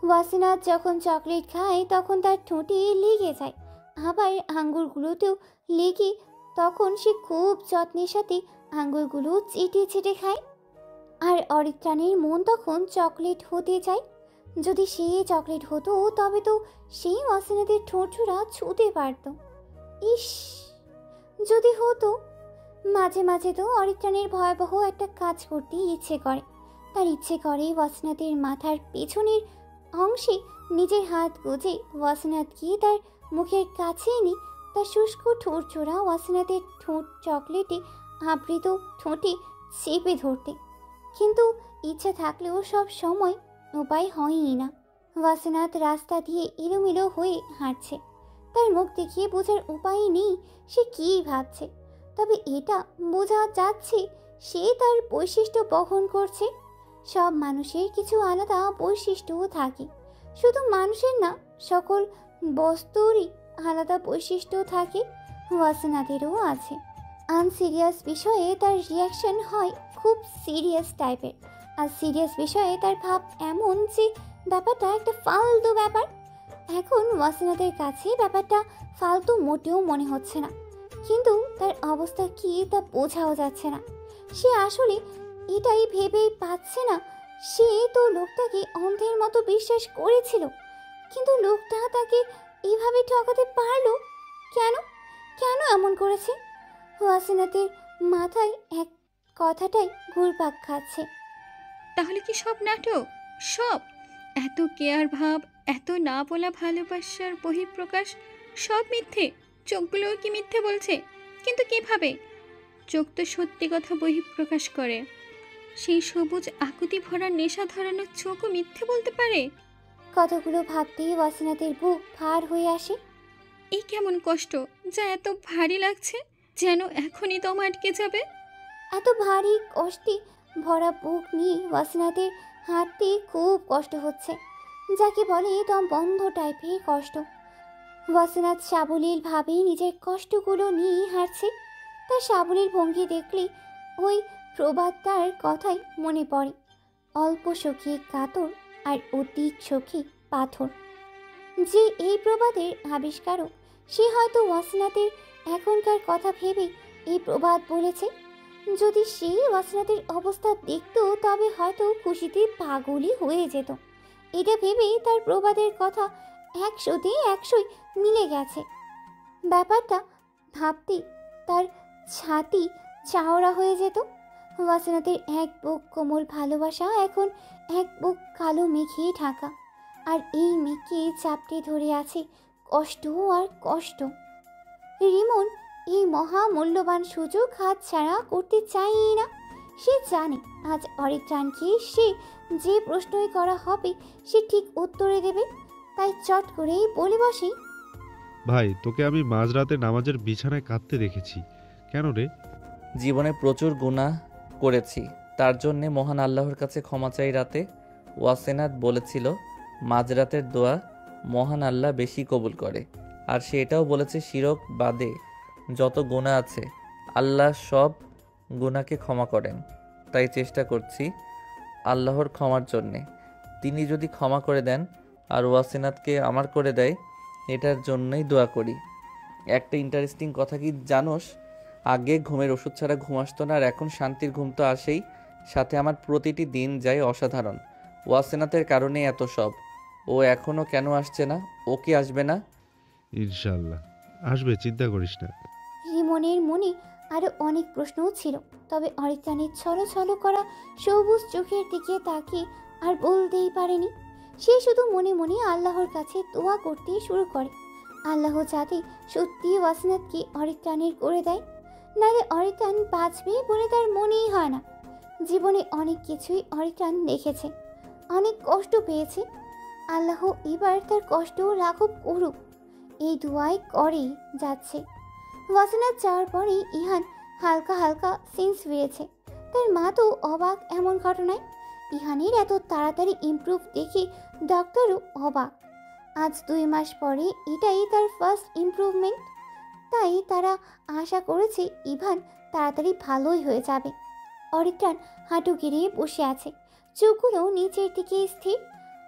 ওয়াসিনাত যখন চকলেট খায় তখন তার ঠোঁটে লেগে যায়, আবার আঙ্গুরগুলোতেও লেগে তখন সে খুব যত্নের সাথে আঙ্গুরগুলো চেটে চেটে খায়। আর অরিত্রানের মন তখন চকলেট হতে যায়। যদি সে চকলেট হতো তবে তো সেই ওয়াসিনাতের ঠোঁটছুড়া ছুঁতে পারত। ইস, যদি হতো। মাঝে মাঝে তো অরিত্রানের ভয়াবহ একটা কাজ করতে ইচ্ছে করে। তার ইচ্ছে করে ওয়াসিনাতের মাথার পেছনের অংশে নিজের হাত গুজে ওয়াসিনাতকে তার মুখের কাছে এনে তার শুষ্ক ঠোঁট ছোড়া ওয়াসিনাতের ঠোঁট চকলেটে আবৃত ঠোঁটে চেপে ধরতে, কিন্তু ইচ্ছা থাকলেও সব সময় উপায় হয়ই না। ওয়াসিনাত রাস্তা দিয়ে এলোমেলো হয়ে হাঁটছে, তার মুখ দেখিয়ে বোঝার উপায় নেই সে কী ভাবছে, তবে এটা বোঝা যাচ্ছে সে তার বৈশিষ্ট্য বহন করছে। সব মানুষের কিছু আলাদা বৈশিষ্ট্যও থাকে, শুধু মানুষের না, সকল বস্তুরই আলাদা বৈশিষ্ট্য থাকে। ওয়াসিনাতেরও আছে। আনসিরিয়াস বিষয়ে তার রিয়াকশন হয় খুব সিরিয়াস টাইপের, আর সিরিয়াস বিষয়ে তার ভাব এমন যে ব্যাপারটা একটা ফালতু ব্যাপার। এখন ওয়াসিনাতের কাছে ব্যাপারটা ফালতু মোটেও মনে হচ্ছে না, কিন্তু তার অবস্থা কি তা বোঝাও যাচ্ছে না। সে আসলে এটাই ভেবেই পাচ্ছে না, সে তো লোকটাকে অন্ধের মতো বিশ্বাস করেছিল, কিন্তু লোকটা তাকে এইভাবে ঠকাতে পারলো কেন? কেন এমন করেছে? ওয়াসিনাতের মাথায় এক কথাটাই ঘুরপাক খাচ্ছে। তাহলে কি সব নাটক? সব এত কেয়ার ভাব, এত না বলা ভালোবাসার বহিঃপ্রকাশ সব মিথ্যে? চোখগুলোও কি মিথ্যে বলছে? কিন্তু কিভাবে? চোখ তো সত্যি কথা বহিঃপ্রকাশ করে। সেই সবুজ আকুতি ভরা নেশা ধরানো চোখও মিথ্যে বলতে পারে? কতগুলো ভাবতেই ওয়াসিনাতের বুক ভার হয়ে আসে। এই কেমন কষ্ট যা এত ভারী লাগছে, যেন এখনই দম আটকে যাবে। এত ভারী কষ্টে ভরা বুক নিয়ে ওয়াসিনাতের হাঁটতে খুব কষ্ট হচ্ছে, যাকে বলে দম বন্ধ টাইপের কষ্ট। ওয়াসিনাত সাবলীল ভাবে নিজের কষ্টগুলো নিয়ে হাঁটছে। তার সাবলীল ভঙ্গি দেখলে ওই প্রবাদটার কথাই মনে পড়ে, অল্প সখী কাতর আর অধিক সখী পাথর। যে এই প্রবাদের আবিষ্কারক সে হয়তো ওয়াসিনাতের এখনকার কথা ভেবে এই প্রবাদ বলেছে। যদি সে ওয়াসিনাতের অবস্থা দেখতো তবে হয়তো খুশিতে পাগলই হয়ে যেত। এটা ভেবেই তার প্রবাদের কথা 100-তে 100 মিলে গেছে। ব্যাপারটা ভাবতেই তার ছাতি চাওড়া হয়ে যেত। ওয়াসিনাতের এক বুক কোমল ভালোবাসা এখন এক বুক কালো মেঘে ঢাকা, আর এই মেঘকে চাপটে ধরে আছে কষ্ট আর কষ্ট। রিমন এই মহামূল্যবান সুযোগ হাতছাড়া করতে চায়ই না। সে জানে আজ অরিত্রানকে সে যে প্রশ্নই করা হবে সে ঠিক উত্তরে দেবে, তাই চট করেই বলে বসে, ভাই, তোকে আমি মাঝরাতে নামাজের বিছানায় কাঁদতে দেখেছি, কেন রে? জীবনে প্রচুর গুনাহ করেছি, তার জন্যে মহান আল্লাহর কাছে ক্ষমা চাই রাতে। ওয়াসিনাত বলেছিল মাঝরাতের দোয়া মহান আল্লাহ বেশি কবুল করে, আর সে এটাও বলেছে শিরক বাদে যত গুনাহ আছে আল্লাহ সব গুনাহকে ক্ষমা করেন। তাই চেষ্টা করছি আল্লাহর ক্ষমার জন্যে। তিনি যদি ক্ষমা করে দেন আর ওয়াসিনাতকে আমার করে দেয়, এটার জন্যই দোয়া করি। একটা ইন্টারেস্টিং কথা কি জানোস, আগে ঘুমের ওষুধ ছাড়া ঘুম আসতো না, আর এখন শান্তির ঘুম তো আসেই, সাথে আমার প্রতিটি দিন যায় অসাধারণ। ওয়াসিনাতের কারণে এত সব। ও এখনো কেন আসছে না? ও কি আসবে না? ইনশাল্লাহ আসবে, চিন্তা করিস না। রিমনের মনে আরো অনেক প্রশ্নও ছিল, তবে অরিত্রাণের ছলো ছলো করা সবুজ চোখের দিকে তাকিয়ে আর বলতেই পারেনি। সে শুধু মনে মনে আল্লাহর কাছে দোয়া করতে শুরু করে, আল্লাহ যাতে সত্যি ওয়াসিনাতকে অরিত্রাণের করে দেয়, নাহলে অরিত্রাণ বাঁচবে বলে তার মনেই হয় না। জীবনে অনেক কিছুই অরিত্রাণ দেখেছে, অনেক কষ্ট পেয়েছে। আল্লাহ এবার তার কষ্ট লাঘব করুক, এই দুয়াই করেই যাচ্ছে। ওয়াসিনাত যাওয়ার পরেই ইহান হালকা হালকা সেন্স ফিরেছে। তার মা তো অবাক এমন ঘটনায়। ইহানের এত তাড়াতাড়ি ইমপ্রুভ দেখে ডক্টরও অবাক। আজ 2 মাস পরে এটাই তার ফার্স্ট ইমপ্রুভমেন্ট। তাই তারা আশা করেছে ইভান তাড়াতাড়ি ভালোই হয়ে যাবে। অরিত্রাণ হাঁটু গেড়ে বসে আছে, চোখগুলো নিচের দিকে স্থির।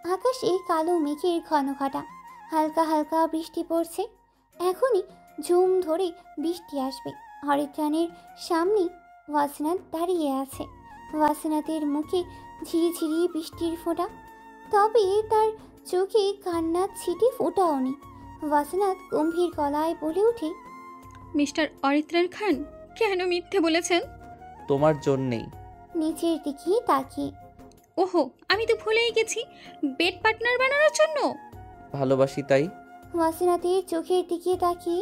আকাশে কালো মেঘের ঘন ঘটা, হালকা হালকা বৃষ্টি পড়ছে। এখনই ঝুম ধরে বৃষ্টি আসবে। অরিত্রাণের সামনে ওয়াসিনাত দাঁড়িয়ে আছে। ওয়াসিনাতের মুখে ঝিরিঝিরি বৃষ্টির ফোঁটা, তবে তার চোখে কান্নার ছিটে ফোটাও নেই। ওয়াসিনাত গম্ভীর গলায় বলে ওঠে, মিস্টার অরিত্রাণ খান, কেন মিথ্যে বলেছেন? তোমার জন্যেই। নিচের দিকে তাকিয়ে। ওহো, আমি তো ভুলেই গেছি, বেড পার্টনার বানানোর জন্য। ভালোবাসি তাই। ওয়াসিনাতের চোখের দিকে তাকিয়ে।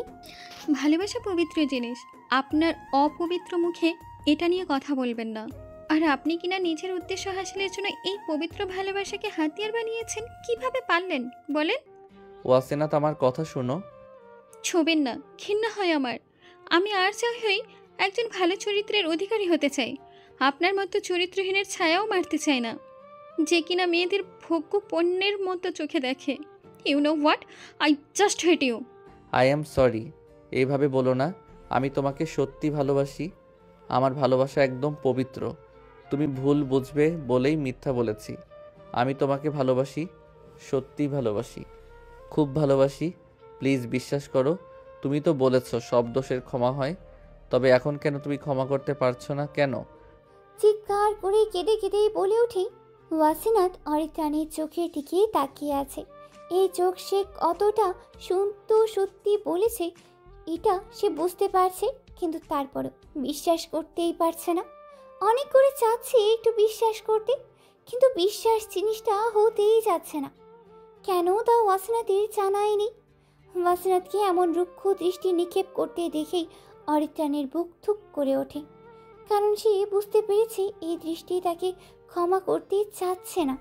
ভালোবাসা পবিত্র জিনিস, আপনার অপবিত্র মুখে এটা নিয়ে কথা বলবেন না। আর আপনি কিনা নিজের উদ্দেশ্য হাসিলের জন্য এই পবিত্র ভালোবাসাকে হাতিয়ার বানিয়েছেন, কিভাবে পারলেন বলেন? ওয়াসিনাত, আমার কথা শোনো। ছোবেন না, ঘৃণা হয় আমার। আমি আর চাই হই একজন ভালো চরিত্রের অধিকারী হতে চাই। আপনার মতো চরিত্রহীনের ছায়াও মারতে চাই না, যে কিনা মেয়েদের ভোগ্য পণ্যের মতো চোখে দেখে। You know what, I just hate you. I am sorry. এইভাবে বলো না। আমি তোমাকে সত্যি ভালোবাসি। আমার ভালোবাসা একদম পবিত্র। তুমি ভুল বুঝবে বলেই মিথ্যা বলেছি। আমি তোমাকে ভালোবাসি, সত্যি ভালোবাসি, খুব ভালোবাসি। প্লিজ বিশ্বাস করো। তুমি তো বলেছ সব দোষের ক্ষমা হয়, তবে এখন কেন তুমি ক্ষমা করতে পারছো না কেন? চিৎকার করে কেঁদে কেঁদে বলে ওঠে। ওয়াসিনাত অরিত্রাণের চোখের দিকে তাকিয়ে আছে। এই চোখ সে কতটা সত্যি বলেছে এটা সে বুঝতে পারছে, কিন্তু তারপরও বিশ্বাস করতেই পারছে না। অনেক করে চাচ্ছে একটু বিশ্বাস করতে, কিন্তু বিশ্বাস জিনিসটা হতেই যাচ্ছে না। কেন তা ওয়াসিনাতের জানাই নেই। ওয়াসিনাতকে এমন রুক্ষ দৃষ্টি নিক্ষেপ করতে দেখেই অরিত্রাণের বুক থুক করে ওঠে, কারণ সে বুঝতে পেরেছে এই দৃষ্টি তাকে ক্ষমা করতে চাচ্ছে না।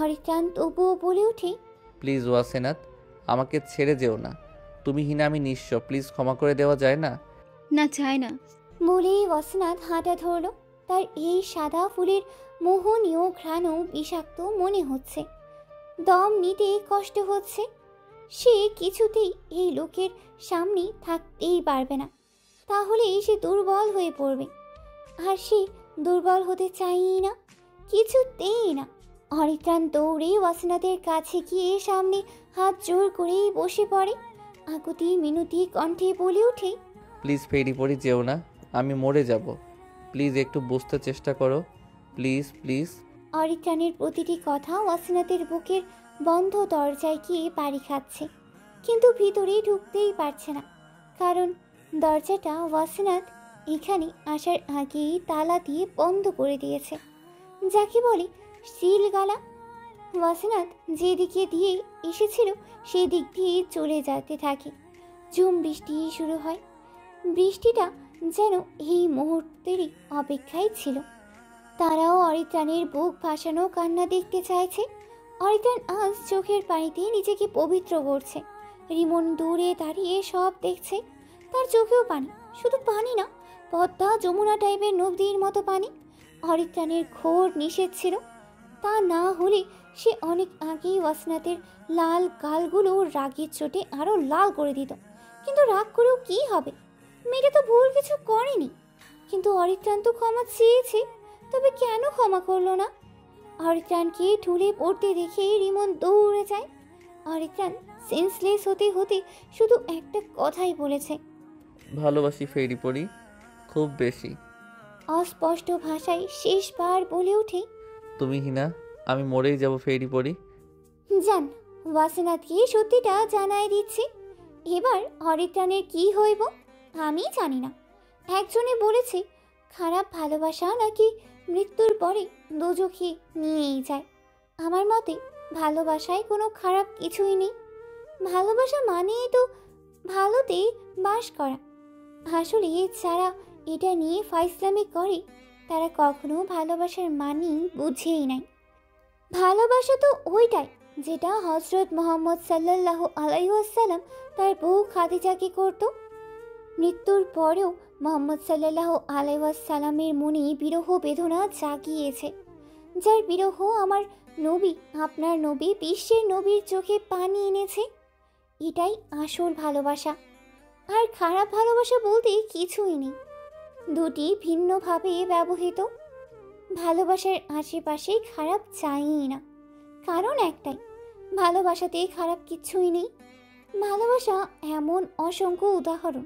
অরিত্রাণ তবুও বলে ওঠে, প্লিজ ওয়াসিনাত, আমাকে ছেড়ে যেও না। তুমি হিনা, আমি নিঃস্ব। প্লিজ ক্ষমা করে দেওয়া যায় না? না, চায় না। বলেই ওয়াসিনাত হাঁটা ধরল। তার এই সাদা ফুলের মোহনীয় ঘ্রাণও বিষাক্ত মনে হচ্ছে, দম নিতে কষ্ট হচ্ছে। সে কিছুতেই এই লোকের সামনে থাকতেই পারবে না, তাহলে সে দুর্বল হয়ে পড়বে। আর সে দুর্বল হতে চাই না, কিছুতেই না। অরিত্রাণ দৌড়ে ওয়াসিনাতের কাছে গিয়ে সামনে হাত জোর করেই বসে পড়ে। আকুতি মিনতি কণ্ঠে বলে ওঠে, প্লিজ ফেরি পড়ি যেও না, আমি মরে যাব। প্লিজ একটু বুঝতে চেষ্টা করো, প্লিজ প্লিজ। অরিত্রাণের প্রতিটি কথা ওয়াসিনাতের বুকের বন্ধ দরজায় গিয়ে বাড়ি খাচ্ছে, কিন্তু ভিতরে ঢুকতেই পারছে না, কারণ দরজাটা ওয়াসিনাত এখানে আসার আগেই তালা দিয়ে বন্ধ করে দিয়েছে, যাকে বলে সিল গালা। ওয়াসিনাত যেদিকে দিয়ে এসেছিল সেই দিক দিয়ে চলে যেতে থাকে। ঝুম বৃষ্টি শুরু হয়। বৃষ্টিটা যেন এই মুহূর্তেরই অপেক্ষায় ছিল। তারাও অরিত্রাণের বুক ভাসানো কান্না দেখতে চাইছে। অরিত্রাণ আজ চোখের পানিতে নিজেকে পবিত্র করছে। রিমন দূরে দাঁড়িয়ে সব দেখছে, তার চোখেও পানি, শুধু পানি না, পদ্মা যমুনা টাইপের নদীর মতো পানি। অরিত্রাণের ঘোর নিষেধ ছিল, তা না হলে সে অনেক আগেই ওয়াসিনাতের লাল গালগুলো রাগের চোটে আরও লাল করে দিত। কিন্তু রাগ করেও কি হবে, মেয়েটা তো ভুল কিছু করেনি। কিন্তু অরিত্রাণ তো ক্ষমা চেয়েছে, তবে কেন ক্ষমা করলো না? অরিত্রাণকে ঢুলে পড়তে দেখে রিমন দৌড়ে যায়। অরিত্রাণ সেন্সলেস হতে হতে শুধু একটা কথাই বলেছে, ভালোবাসি ফেরি পড়ি, খুব বেশি। অস্পষ্ট ভাষায় শেষবার বলে ওঠে, তুমি হিনা, আমি মরেই যাব ফেরি পড়ি। যান, ওয়াসিনাথকে সত্যিটা জানাই দিচ্ছি। এবার অরিত্রাণের কি হইব আমি জানি না। একজনে বলেছে খারাপ ভালোবাসা নাকি মৃত্যুর পরে দোজখে নিয়েই যায়। আমার মতে ভালোবাসায় কোনো খারাপ কিছুই নেই। ভালোবাসা মানেই তো ভালোতে বাস করা। আসলে যারা এটা নিয়ে ফাইজলামি করে তারা কখনো ভালোবাসার মানেই বুঝেই নাই। ভালোবাসা তো ওইটাই যেটা হজরত মোহাম্মদ সাল্লাল্লাহু আলাইহি ওয়াসাল্লাম তার বউ খাদিজাকে করত। মৃত্যুর পরেও মোহাম্মদ সাল্লাল্লাহু আলাইহি ওয়াসাল্লামের মনে বিরহ বেদনা জাগিয়েছে। যার বিরহ আমার নবী, আপনার নবী, বিশ্বের নবীর চোখে পানি এনেছে। এটাই আসল ভালোবাসা। আর খারাপ ভালোবাসা বলতে কিছুই নেই। দুটি ভিন্নভাবে ব্যবহৃত। ভালোবাসার আশেপাশে খারাপ চাইই না, কারণ একটাই, ভালোবাসাতে খারাপ কিছুই নেই। ভালোবাসা এমন অসংখ্য উদাহরণ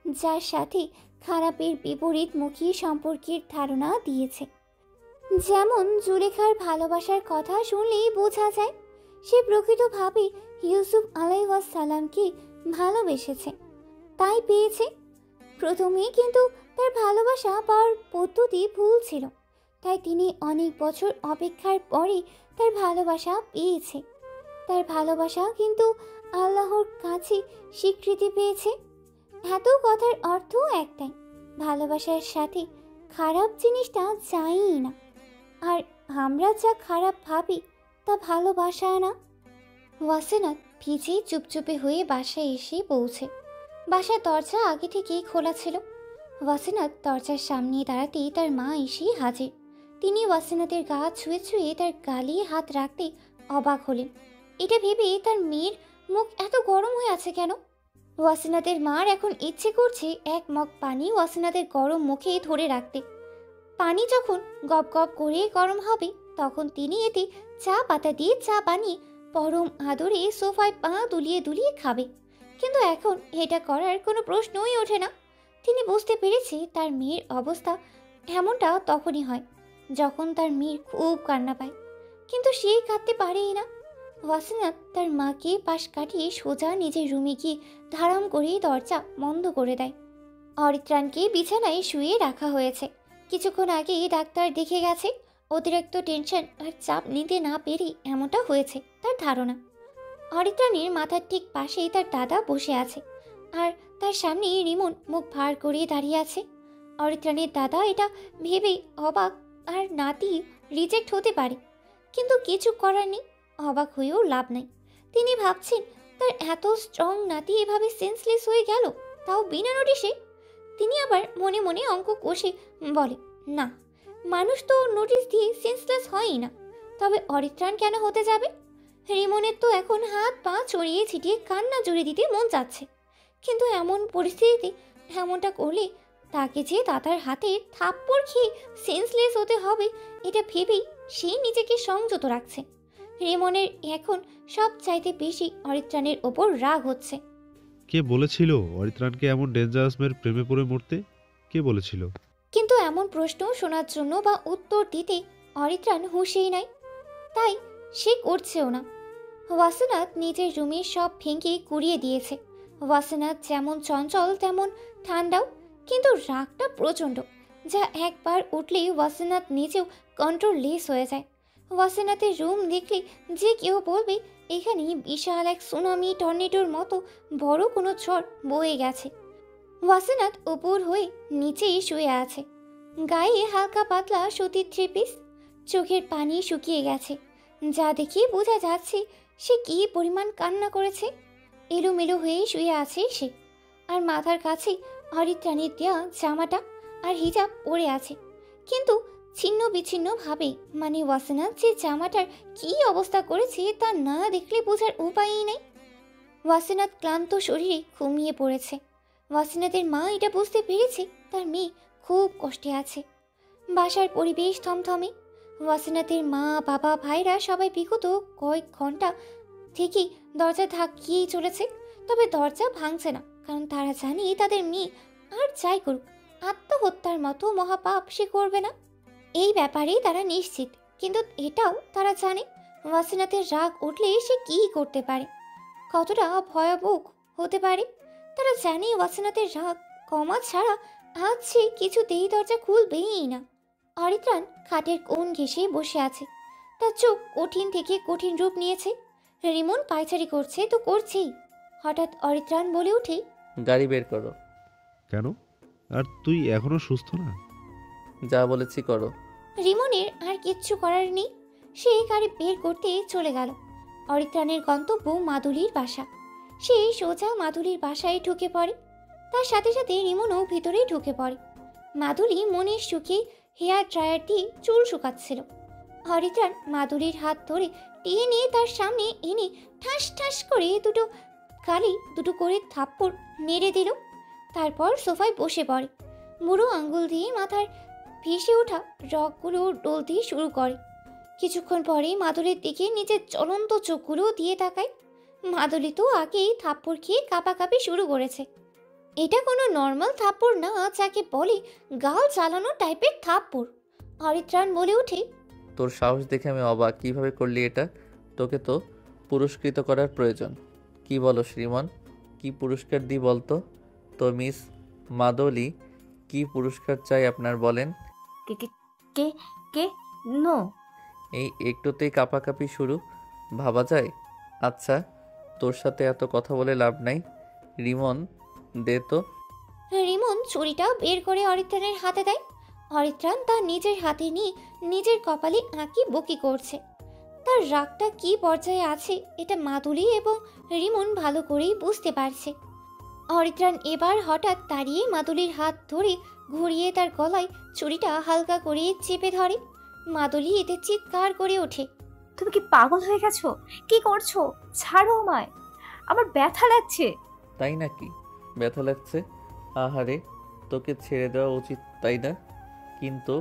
যার সাথে খারাপের বিপরীতমুখী সম্পর্কের ধারণা দিয়েছে। যেমন জুলেখার ভালোবাসার কথা শুনলেই বোঝা যায় সে প্রকৃতভাবে ইউসুফ আলাইহিসসালামকে ভালোবেসেছে, তাই পেয়েছে। প্রথমে কিন্তু তার ভালোবাসা পাওয়ার পদ্ধতি ভুল ছিল, তাই তিনি অনেক বছর অপেক্ষার পরে তার ভালোবাসা পেয়েছে। তার ভালোবাসা কিন্তু আল্লাহর কাছে স্বীকৃতি পেয়েছে। এত কথার অর্থ একটাই, ভালোবাসার সাথে খারাপ জিনিসটা চাইই না। আর আমরা যা খারাপ ভাবি তা ভালোবাসা না। ওয়াসিনাত ভিজে চুপচুপে হয়ে বাসায় এসে পৌঁছে। বাসার দরজা আগে থেকেই খোলা ছিল। ওয়াসিনাত দরজার সামনে দাঁড়াতেই তার মা এসে হাজির। তিনি ওয়াসিনাতের গা ছুঁয়ে ছুঁয়ে তার গালে হাত রাখতে অবাক হলেন। এটা ভেবে তার মেয়ের মুখ এত গরম হয়ে আছে কেন। ওয়াসিনাতের মার এখন ইচ্ছে করছে এক মগ পানি ওয়াসিনাতের গরম মুখে ধরে রাখতে। পানি যখন গপ গপ করে গরম হবে তখন তিনি এতে চা পাতা দিয়ে চা বানিয়ে পরম আদরে সোফায় পা দুলিয়ে দুলিয়ে খাবে। কিন্তু এখন এটা করার কোনো প্রশ্নই ওঠে না। তিনি বুঝতে পেরেছে তার মেয়ের অবস্থা এমনটা তখনই হয় যখন তার মেয়ের খুব কান্না পায়, কিন্তু সে কাঁদতে পারেই না। ওয়াসিনাত তার মাকে পাশ কাটিয়ে সোজা নিজের রুমে গিয়ে ধারাম করে দরজা বন্ধ করে দেয়। অরিত্রাণকে বিছানায় শুয়ে রাখা হয়েছে। কিছুক্ষণ আগেই ডাক্তার দেখে গেছে। অতিরিক্ত টেনশন আর চাপ নিতে না পেরে এমনটা হয়েছে তার ধারণা। অরিত্রাণীর মাথার ঠিক পাশেই তার দাদা বসে আছে, আর তার সামনে রিমন মুখ ভার করে দাঁড়িয়ে আছে। অরিত্রাণীর দাদা এটা ভেবেই অবাক, আর নাতি রিজেক্ট হতে পারে, কিন্তু কিছু করার নেই। অবাক হয়েও লাভ নাই। তিনি ভাবছেন তার এত স্ট্রং নাতি এভাবে সেন্সলেস হয়ে গেল, তাও বিনা নোটিশে। তিনি আবার মনে মনে অঙ্ক কষে বলে, না, মানুষ তো নোটিশ দিয়ে সেন্সলেস হয়ই না, তবে অরিত্রাণ কেন হতে যাবে? রিমনের তো এখন হাত পা ছড়িয়ে ছিটিয়ে কান্না জুড়ে দিতে মন চাচ্ছে, কিন্তু এমন পরিস্থিতিতে এমনটা করলে তাকে যে দাদার হাতে থাপ্পড় খেয়ে সেন্সলেস হতে হবে এটা ভেবেই সে নিজেকে সংযত রাখছে। রিমনের এখন সব চাইতে বেশি অরিত্রাণের ওপর রাগ হচ্ছে। কে বলেছিল অরিত্রাণকে এমন ডেঞ্জারাস মেয়ের প্রেমে পড়ে মরতে? কে বলেছিল? কিন্তু এমন প্রশ্ন শোনার জন্য বা উত্তর দিতে অরিত্রাণ হুঁশেই নাই, তাই সে করছেও না। ওয়াসিনাত নিজের রুমে সব ভেঙে কুড়িয়ে দিয়েছে। ওয়াসিনাত যেমন চঞ্চল তেমন ঠান্ডাও, কিন্তু রাগটা প্রচণ্ড, যা একবার উঠলেই ওয়াসিনাত নিজেও কন্ট্রোললেস হয়ে যায়। ওয়াসিনাতের রুম দেখলে যে কেউ বলবে এখানে বিশাল এক সুনামি টর্নেডোর মতো বড় কোনো ঝড় বয়ে গেছে। ওয়াসিনাত উপর হয়ে নিচেই শুয়ে আছে, গায়ে হালকা পাতলা সুতির থ্রি পিস। চোখের পানি শুকিয়ে গেছে, যা দেখে বোঝা যাচ্ছে সে কী পরিমাণ কান্না করেছে। এলোমেলো হয়ে শুয়ে আছে সে, আর মাথার কাছে অরিত্রাণীর দেয়া জামাটা আর হিজাব পরে আছে, কিন্তু ছিন্ন বিচ্ছিন্ন ভাবে। মানে ওয়াসিনাত যে জামাটার কী অবস্থা করেছে তা না দেখলে বোঝার উপায়ই নেই। ওয়াসিনাত ক্লান্ত শরীরে ঘুমিয়ে পড়েছে। ওয়াসিনাতের মা এটা বুঝতে পেরেছে তার মেয়ে খুব কষ্টে আছে। বাসার পরিবেশ থমথমে। ওয়াসিনাতের মা, বাবা, ভাইরা সবাই বিগত কয়েক ঘন্টা থেকে দরজা ধাক্কিয়েই চলেছে, তবে দরজা ভাঙছে না, কারণ তারা জানে তাদের মেয়ে আর যাই করুক আত্মহত্যার মতো মহাপাপ সে করবে না। এই ব্যাপারে তারা নিশ্চিত, কিন্তু এটাও তারা জানে ওয়াসিনাতের রাগ উঠলে সে কী করতে পারে, কতটা ভয়াবহ হতে পারে। তারা জানে ওয়াসিনাতের রাগ কমা ছাড়া আজ সে কিছুতেই দরজা খুলবেই না। অরিত্রাণ খাটের কোণ ঘেঁষে বসে আছে, তার চোখ কঠিন থেকে কঠিন রূপ নিয়েছে। রিমন পায়চারি করছে তো করছেই। হঠাৎ অরিত্রাণ বলে ওঠে, গাড়ি বের করো। কেন? আর তুই এখনো সুস্থ না? যা বলেছি করো। রিমনের আর কিচ্ছু করার নেই, সে গাড়ি বের করতে চলে গেল। অরিত্রাণের গন্তব্য মাদুলির বাসা। সে সোজা মাদুলির বাসায় ঢুকে পড়ে, তার সাথে সাথে রিমনও ভিতরে ঢুকে পড়ে। মাদুলি মনের সুখে হেয়ার ড্রায়ার দিয়ে চুল শুকাচ্ছিল। অরিত্রাণ মাদুলির হাত ধরে টেনে তার সামনে এনে ঠাস ঠাস করে দুটো করে থাপ্পড় মেরে দিল। তারপর সোফায় বসে পড়ে, বুড়ো আঙ্গুল দিয়ে মাথার ভেসে ওঠা রগগুলো ডলতে শুরু করে। কিছুক্ষণ পরে মাদুলির দিকে নিজের জ্বলন্ত চোখগুলো দিয়ে তাকায়। মাদুলি তো আগেই থাপ্পড় খেয়ে কাঁপাকাঁপি শুরু করেছে। এটা কোনো নর্মাল থাপ্পড় না, যাকে বলে গাল চালানো টাইপের থাপ্পড়। অরিত্রাণ বলে ওঠে, তোর সাহস দেখে আমি অবাক, কিভাবে করলি এটা? তোকে তো পুরস্কৃত করার প্রয়োজন। কি বলো শ্রীমান, কি পুরস্কার দিই বলতো? তো মিস মাদলি, কি পুরস্কার চাই আপনার বলেন? কে কে কে কে নো। এই একটুতেই কাঁপাকাঁপি শুরু, ভাবা যায়? আচ্ছা, তোর সাথে এত কথা বলে লাভ নাই। রিমন, দে তো। রিমন ছুরিটা বের করে অরিত্রাণের হাতে দেয়। অরিত্রাণ তার নিজের হাতে নিয়ে নিজের কপালে আঁকি বকি করছে। তার রাগটা কি পর্যায়ে আছে এটা মাদুলি এবং রিমন ভালো করেই বুঝতে পারছে। অরিত্রাণ এবার হঠাৎ দাঁড়িয়ে মাদুলির হাত ধরে ঘুরিয়ে তার গলায় ছুরিটা হালকা করে চেপে ধরে। মাদুলি এতে চিৎকার করে ওঠে, তুমি কি পাগল হয়ে গেছো? কি করছো? ছাড়ো আমায়, আমার ব্যথা লাগছে। তাই নাকি? ব্যথা লাগছে? আহারে, তোকে ছেড়ে দেওয়া উচিত, তাই না? কিন্তু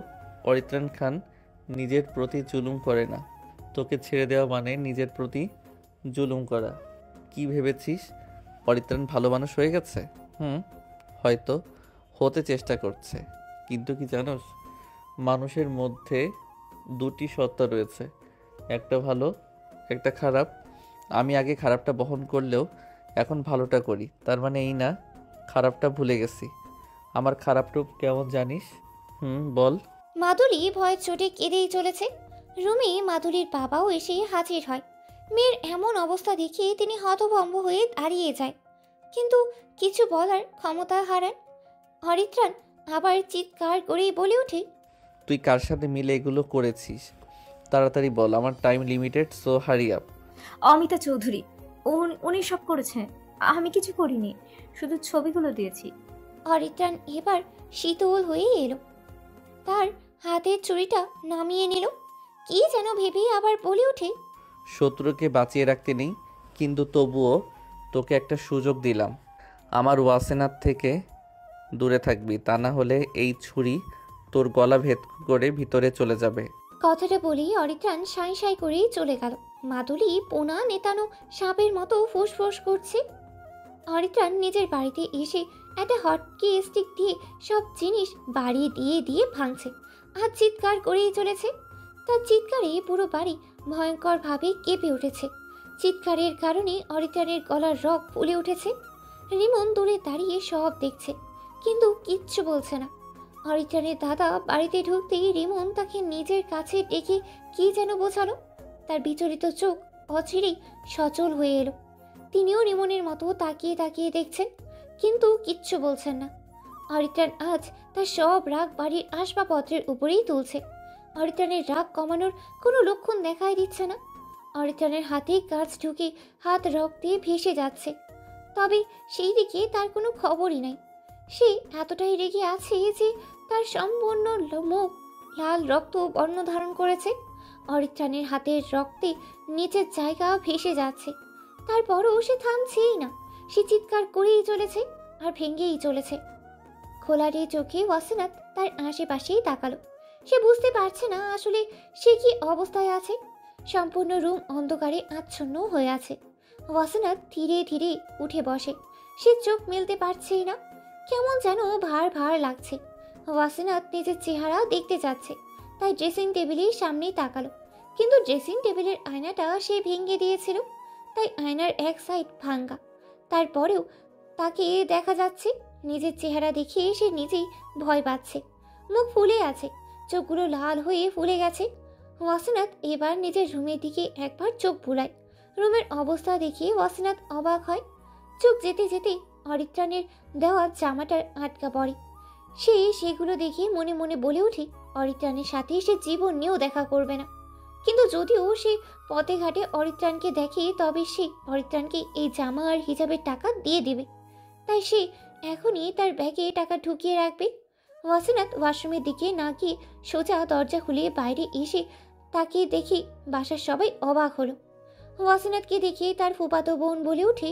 অরিত্রাণ খান নিজের প্রতি জুলুম করে না। তোকে ছেড়ে দেওয়া মানে নিজের প্রতি জুলুম করা। কি ভেবেছিস অরিত্রাণ ভালো মানুষ হয়ে গেছে? হয়তো হতে চেষ্টা করছে, কিন্তু কি জানোস, মানুষের মধ্যে দুটি সত্তা রয়েছে, একটা ভালো, একটা খারাপ। আমি আগে খারাপটা বহন করলেও এখন ভালোটা করি, তার মানে এই না খারাপটা ভুলে গেছি। আমার খারাপ রূপ কেমন জানিস? বল। মাদুলি ভয়ের চোটে কেঁদেই চলেছে। রুমে মাদুলির বাবাও এসে হাজির হয়। মেয়ের এমন অবস্থা দেখে তিনি হতভম্ব হয়ে দাঁড়িয়ে যায়, কিন্তু কিছু বলার ক্ষমতা হারান। অরিত্রাণ আবার চিৎকার করে বলে ওঠে, তুই কার সাথে মিলে এগুলো করেছিস? তাড়াতাড়ি বল, আমার time limited, so hurry up. Amita Chowdhury, উনি সব করেছে, আমি কিছু করিনি, শুধু ছবিগুলো দিয়েছি। অরিত্রাণ এবার শীতল হয়ে এলো, তার হাতের চুড়িটা নামিয়ে নিল। কি যেন ভেবে আবার বলে ওঠে, শত্রুকে বাঁচিয়ে রাখতে নেই, কিন্তু তবুও তোকে একটা সুযোগ দিলাম। আমার ওয়াসেনার থেকে দূরে থাকবি, তা না হলে এই ছুরি তোর গলা ভেদ করে ভিতরে চলে যাবে। কথাটা বলেই অরিত্রাণ সাই সাই করেই চলে গেল। মাদুলি পোনা নেতানো সাপের মতো ফুসফুস করছে। অরিত্রাণ নিজের বাড়িতে এসে একটা হটকি স্টিক দিয়ে সব জিনিস বাড়িয়ে দিয়ে দিয়ে ভাঙছে আর চিৎকার করেই চলেছে। তার চিৎকারে পুরো বাড়ি ভয়ঙ্করভাবে কেঁপে উঠেছে। চিৎকারের কারণে অরিত্রাণের গলার রগ ফুলে উঠেছে। রিমন দূরে দাঁড়িয়ে সব দেখছে, কিন্তু কিচ্ছু বলছে না। অরিত্রাণের দাদা বাড়িতে ঢুকতেই রিমন তাকে নিজের কাছে ডেকে কি যেন বোঝালো। তার বিচলিত চোখ অচিরেই সচল হয়ে এলো। তিনিও রিমনের মতো তাকিয়ে তাকিয়ে দেখছেন, কিন্তু কিচ্ছু বলছেন না। অরিত্রাণ আজ তার সব রাগ বাড়ির আসবাবপত্রের উপরেই তুলছে। অরিত্রাণের রাগ কমানোর কোনো লক্ষণ দেখাই দিচ্ছে না। অরিত্রাণের হাতে কাঁচ ঢুকে হাত রক্তে ভেসে যাচ্ছে, তবে সেই দিকে তার কোনো খবরই নাই। সে এতটাই রেগে আছে যে তার সম্পূর্ণ মুখ লাল রক্ত বর্ণ ধারণ করেছে। অরিত্রাণের হাতের রক্তে নিচের জায়গা ভেসে যাচ্ছে, তারপরও সে থামছেই না। সে চিৎকার করেই চলেছে আর ভেঙেই চলেছে। খোলারে চোখে ওয়াসিনাত তার আশেপাশেই তাকালো। সে বুঝতে পারছে না আসলে সে কি অবস্থায় আছে। সম্পূর্ণ রুম অন্ধকারে আচ্ছন্ন হয়ে আছে। ওয়াসিনাত ধীরে ধীরে উঠে বসে। সে চোখ মেলতে পারছেই না, কেমন যেন ভার ভার লাগছে। ওয়াসিনাত নিজের চেহারা দেখতে যাচ্ছে, তাই ড্রেসিং টেবিলের সামনেই তাকালো। কিন্তু ড্রেসিং টেবিলের আয়নাটা সে ভেঙে দিয়েছিল, তাই আয়নার এক সাইড ভাঙ্গা। তারপরেও তাকে দেখা যাচ্ছে। নিজের চেহারা দেখে সে নিজেই ভয় পাচ্ছে। মুখ ফুলে আছে, চোখগুলো লাল হয়ে ফুলে গেছে। ওয়াসিনাত এবার নিজের রুমের দিকে একবার চোখ বুলায়। রুমের অবস্থা দেখে ওয়াসিনাত অবাক হয়। চোখ যেতে যেতে অরিত্রাণের দেওয়া জামাটার আটকা পড়ে। সে সেগুলো দেখে মনে মনে বলে ওঠে অরিত্রাণের সাথে সে জীবন নিয়েও দেখা করবে না। কিন্তু যদিও সে পথে ঘাটে অরিত্রাণকে দেখে, তবে সে অরিত্রাণকে এই জামা আর হিজাবের টাকা দিয়ে দিবে। তাই সে এখনই তার ব্যাগে টাকা ঢুকিয়ে রাখবে। ওয়াসিনাত ওয়াশরুমের দিকে না গিয়ে সোজা দরজা খুলে বাইরে এসে তাকে দেখে বাসার সবাই অবাক হলো। ওয়াসিনাতকে দেখে তার ফুফাতো বোন বলে ওঠে,